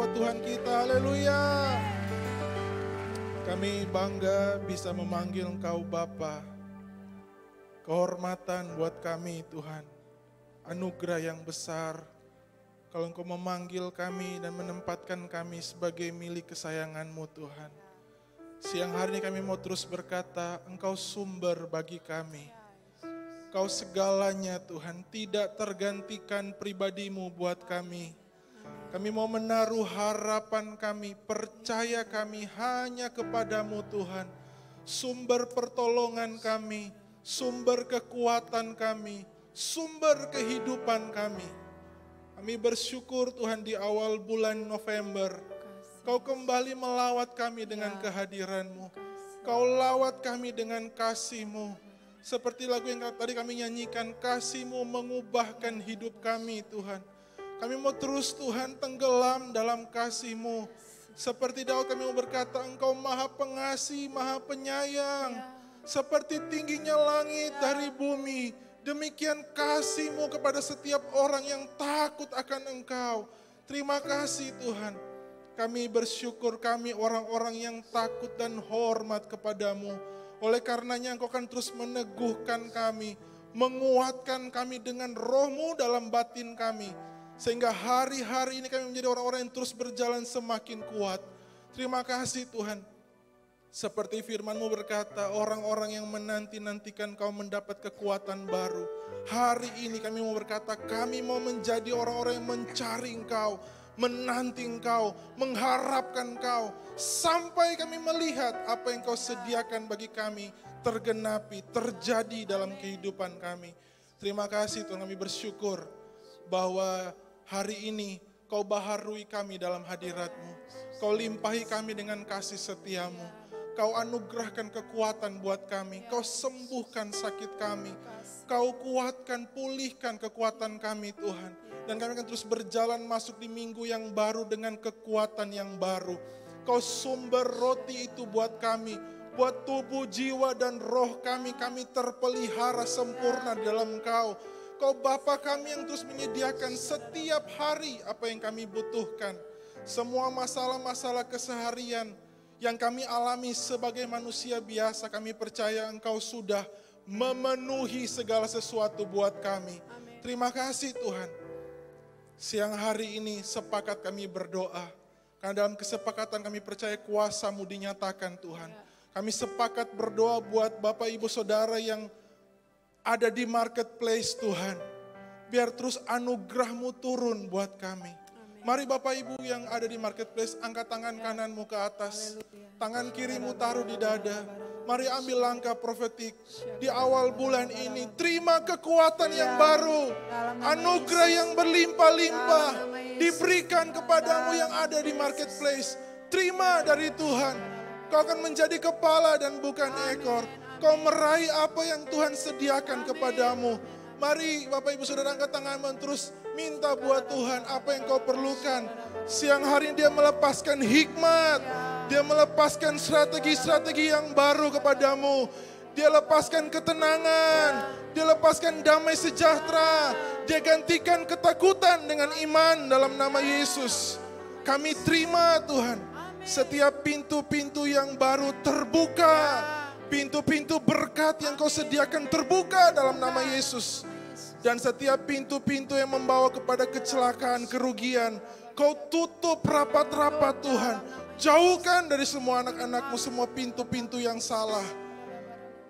buat Tuhan kita. Haleluya. Kami bangga bisa memanggil Engkau Bapa. Kehormatan buat kami Tuhan. Anugerah yang besar. Kalau Engkau memanggil kami dan menempatkan kami sebagai milik kesayangan-Mu Tuhan. Siang hari ini kami mau terus berkata, Engkau sumber bagi kami. Engkau segalanya Tuhan, tidak tergantikan pribadi-Mu buat kami. Kami mau menaruh harapan kami, percaya kami hanya kepadamu Tuhan. Sumber pertolongan kami, sumber kekuatan kami, sumber kehidupan kami. Kami bersyukur Tuhan di awal bulan November, Kau kembali melawat kami dengan kehadiran-Mu. Kau lawat kami dengan kasih-Mu. Seperti lagu yang tadi kami nyanyikan, kasih-Mu mengubahkan hidup kami Tuhan. Kami mau terus Tuhan tenggelam dalam kasih-Mu. Seperti Daud kami mau berkata, Engkau maha pengasih, maha penyayang. Seperti tingginya langit dari bumi, demikian kasih-Mu kepada setiap orang yang takut akan Engkau. Terima kasih Tuhan. Kami bersyukur kami orang-orang yang takut dan hormat kepadamu. Oleh karenanya Engkau akan terus meneguhkan kami, menguatkan kami dengan roh-Mu dalam batin kami. Sehingga hari-hari ini kami menjadi orang-orang yang terus berjalan semakin kuat. Terima kasih Tuhan. Seperti firman-Mu berkata, orang-orang yang menanti-nantikan Kau mendapat kekuatan baru. Hari ini kami mau berkata, kami mau menjadi orang-orang yang mencari Engkau, menanti Engkau, mengharapkan Engkau, sampai kami melihat apa yang Kau sediakan bagi kami tergenapi, terjadi dalam kehidupan kami. Terima kasih Tuhan, kami bersyukur bahwa hari ini Kau baharui kami dalam hadirat-Mu. Kau limpahi kami dengan kasih setia-Mu. Kau anugerahkan kekuatan buat kami. Kau sembuhkan sakit kami. Kau kuatkan, pulihkan kekuatan kami Tuhan. Dan kami akan terus berjalan masuk di minggu yang baru dengan kekuatan yang baru. Kau sumber roti itu buat kami. Buat tubuh, jiwa, dan roh kami terpelihara sempurna dalam Kau. Kau Bapa kami yang terus menyediakan setiap hari apa yang kami butuhkan. Semua masalah-masalah keseharian yang kami alami sebagai manusia biasa, kami percaya Engkau sudah memenuhi segala sesuatu buat kami. Terima kasih Tuhan. Siang hari ini sepakat kami berdoa. Karena dalam kesepakatan kami percaya kuasa-Mu dinyatakan Tuhan. Kami sepakat berdoa buat Bapak Ibu Saudara yang ada di marketplace Tuhan. Biar terus anugerah-Mu turun buat kami. Mari Bapak Ibu yang ada di marketplace, angkat tangan kananmu ke atas. Tangan kirimu taruh di dada. Mari ambil langkah profetik di awal bulan ini. Terima kekuatan yang baru. Anugerah yang berlimpah-limpah diberikan kepadamu yang ada di marketplace. Terima dari Tuhan. Kau akan menjadi kepala dan bukan ekor. Kau meraih apa yang Tuhan sediakan kepadamu. Mari Bapak Ibu Saudara angkat tanganmu terus minta buat Tuhan apa yang kau perlukan. Siang hari ini Dia melepaskan hikmat. Dia melepaskan strategi-strategi yang baru kepadamu. Dia lepaskan ketenangan. Dia lepaskan damai sejahtera. Dia gantikan ketakutan dengan iman dalam nama Yesus. Kami terima Tuhan. Setiap pintu-pintu yang baru terbuka. Pintu-pintu berkat yang kau sediakan terbuka dalam nama Yesus. Dan setiap pintu-pintu yang membawa kepada kecelakaan, kerugian, kau tutup rapat-rapat Tuhan. Jauhkan dari semua anak-anak-Mu semua pintu-pintu yang salah.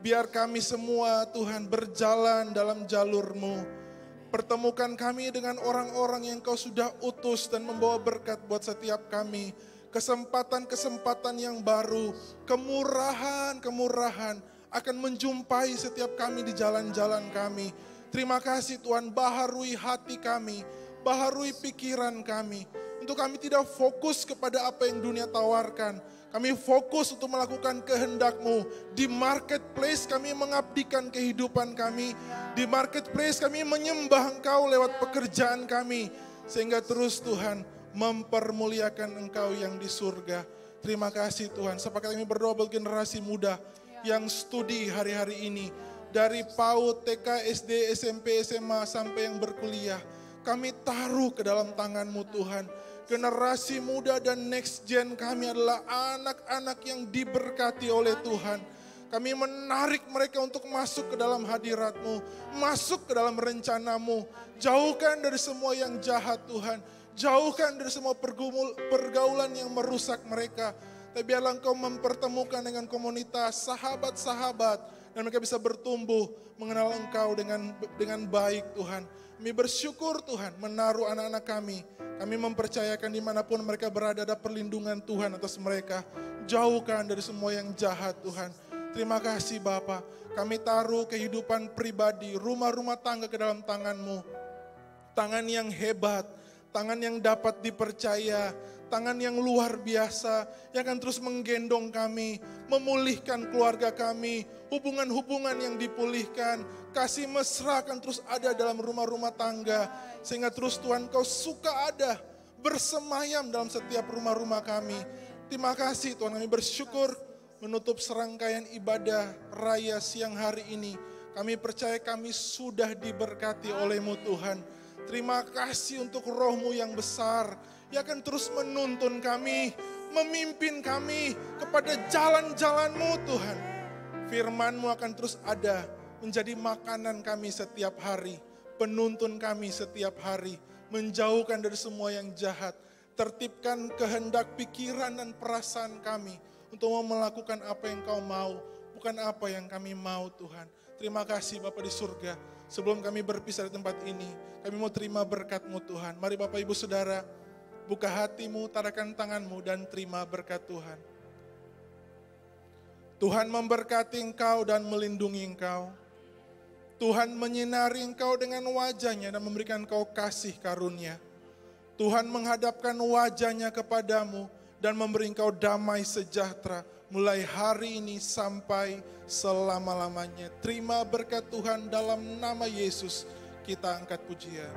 Biar kami semua Tuhan berjalan dalam jalur-Mu. Pertemukan kami dengan orang-orang yang kau sudah utus dan membawa berkat buat setiap kami. Kesempatan-kesempatan yang baru, kemurahan-kemurahan akan menjumpai setiap kami di jalan-jalan kami. Terima kasih Tuhan, baharui hati kami, baharui pikiran kami. Untuk kami tidak fokus kepada apa yang dunia tawarkan. Kami fokus untuk melakukan kehendak-Mu. Di marketplace kami mengabdikan kehidupan kami. Di marketplace kami menyembah Engkau lewat pekerjaan kami. Sehingga terus Tuhan mempermuliakan Engkau yang di surga. Terima kasih Tuhan. Sepakat kami berdoa buat generasi muda yang studi hari-hari ini. Dari PAUD, TK, SD, SMP, SMA sampai yang berkuliah. Kami taruh ke dalam tangan-Mu Tuhan. Generasi muda dan next gen kami adalah anak-anak yang diberkati oleh Tuhan. Kami menarik mereka untuk masuk ke dalam hadirat-Mu, masuk ke dalam rencana-Mu. Jauhkan dari semua yang jahat Tuhan. Jauhkan dari semua pergaulan yang merusak mereka. Tapi biarlah Engkau mempertemukan dengan komunitas, sahabat-sahabat. Dan mereka bisa bertumbuh mengenal Engkau dengan baik Tuhan. Kami bersyukur Tuhan menaruh anak-anak kami. Kami mempercayakan dimanapun mereka berada ada perlindungan Tuhan atas mereka. Jauhkan dari semua yang jahat Tuhan. Terima kasih Bapa. Kami taruh kehidupan pribadi, rumah-rumah tangga ke dalam tangan-Mu. Tangan yang hebat, tangan yang dapat dipercaya, tangan yang luar biasa, yang akan terus menggendong kami, memulihkan keluarga kami, hubungan-hubungan yang dipulihkan, kasih mesra akan terus ada dalam rumah-rumah tangga, sehingga terus Tuhan Kau suka ada, bersemayam dalam setiap rumah-rumah kami. Terima kasih Tuhan, kami bersyukur menutup serangkaian ibadah raya siang hari ini. Kami percaya kami sudah diberkati oleh-Mu Tuhan. Terima kasih untuk Roh-Mu yang besar, yang akan terus menuntun kami, memimpin kami kepada jalan-jalan-Mu Tuhan. Firman-Mu akan terus ada, menjadi makanan kami setiap hari, penuntun kami setiap hari, menjauhkan dari semua yang jahat, tertibkan kehendak pikiran dan perasaan kami, untuk mau melakukan apa yang Kau mau, bukan apa yang kami mau Tuhan. Terima kasih Bapa di surga. Sebelum kami berpisah di tempat ini, kami mau terima berkat-Mu Tuhan. Mari Bapak Ibu Saudara, buka hatimu, tarakan tanganmu dan terima berkat Tuhan. Tuhan memberkati engkau dan melindungi engkau. Tuhan menyinari engkau dengan wajah-Nya dan memberikan engkau kasih karunia. Tuhan menghadapkan wajah-Nya kepadamu dan memberi engkau damai sejahtera mulai hari ini sampai selama-lamanya. Terima berkat Tuhan dalam nama Yesus. Kita angkat pujian.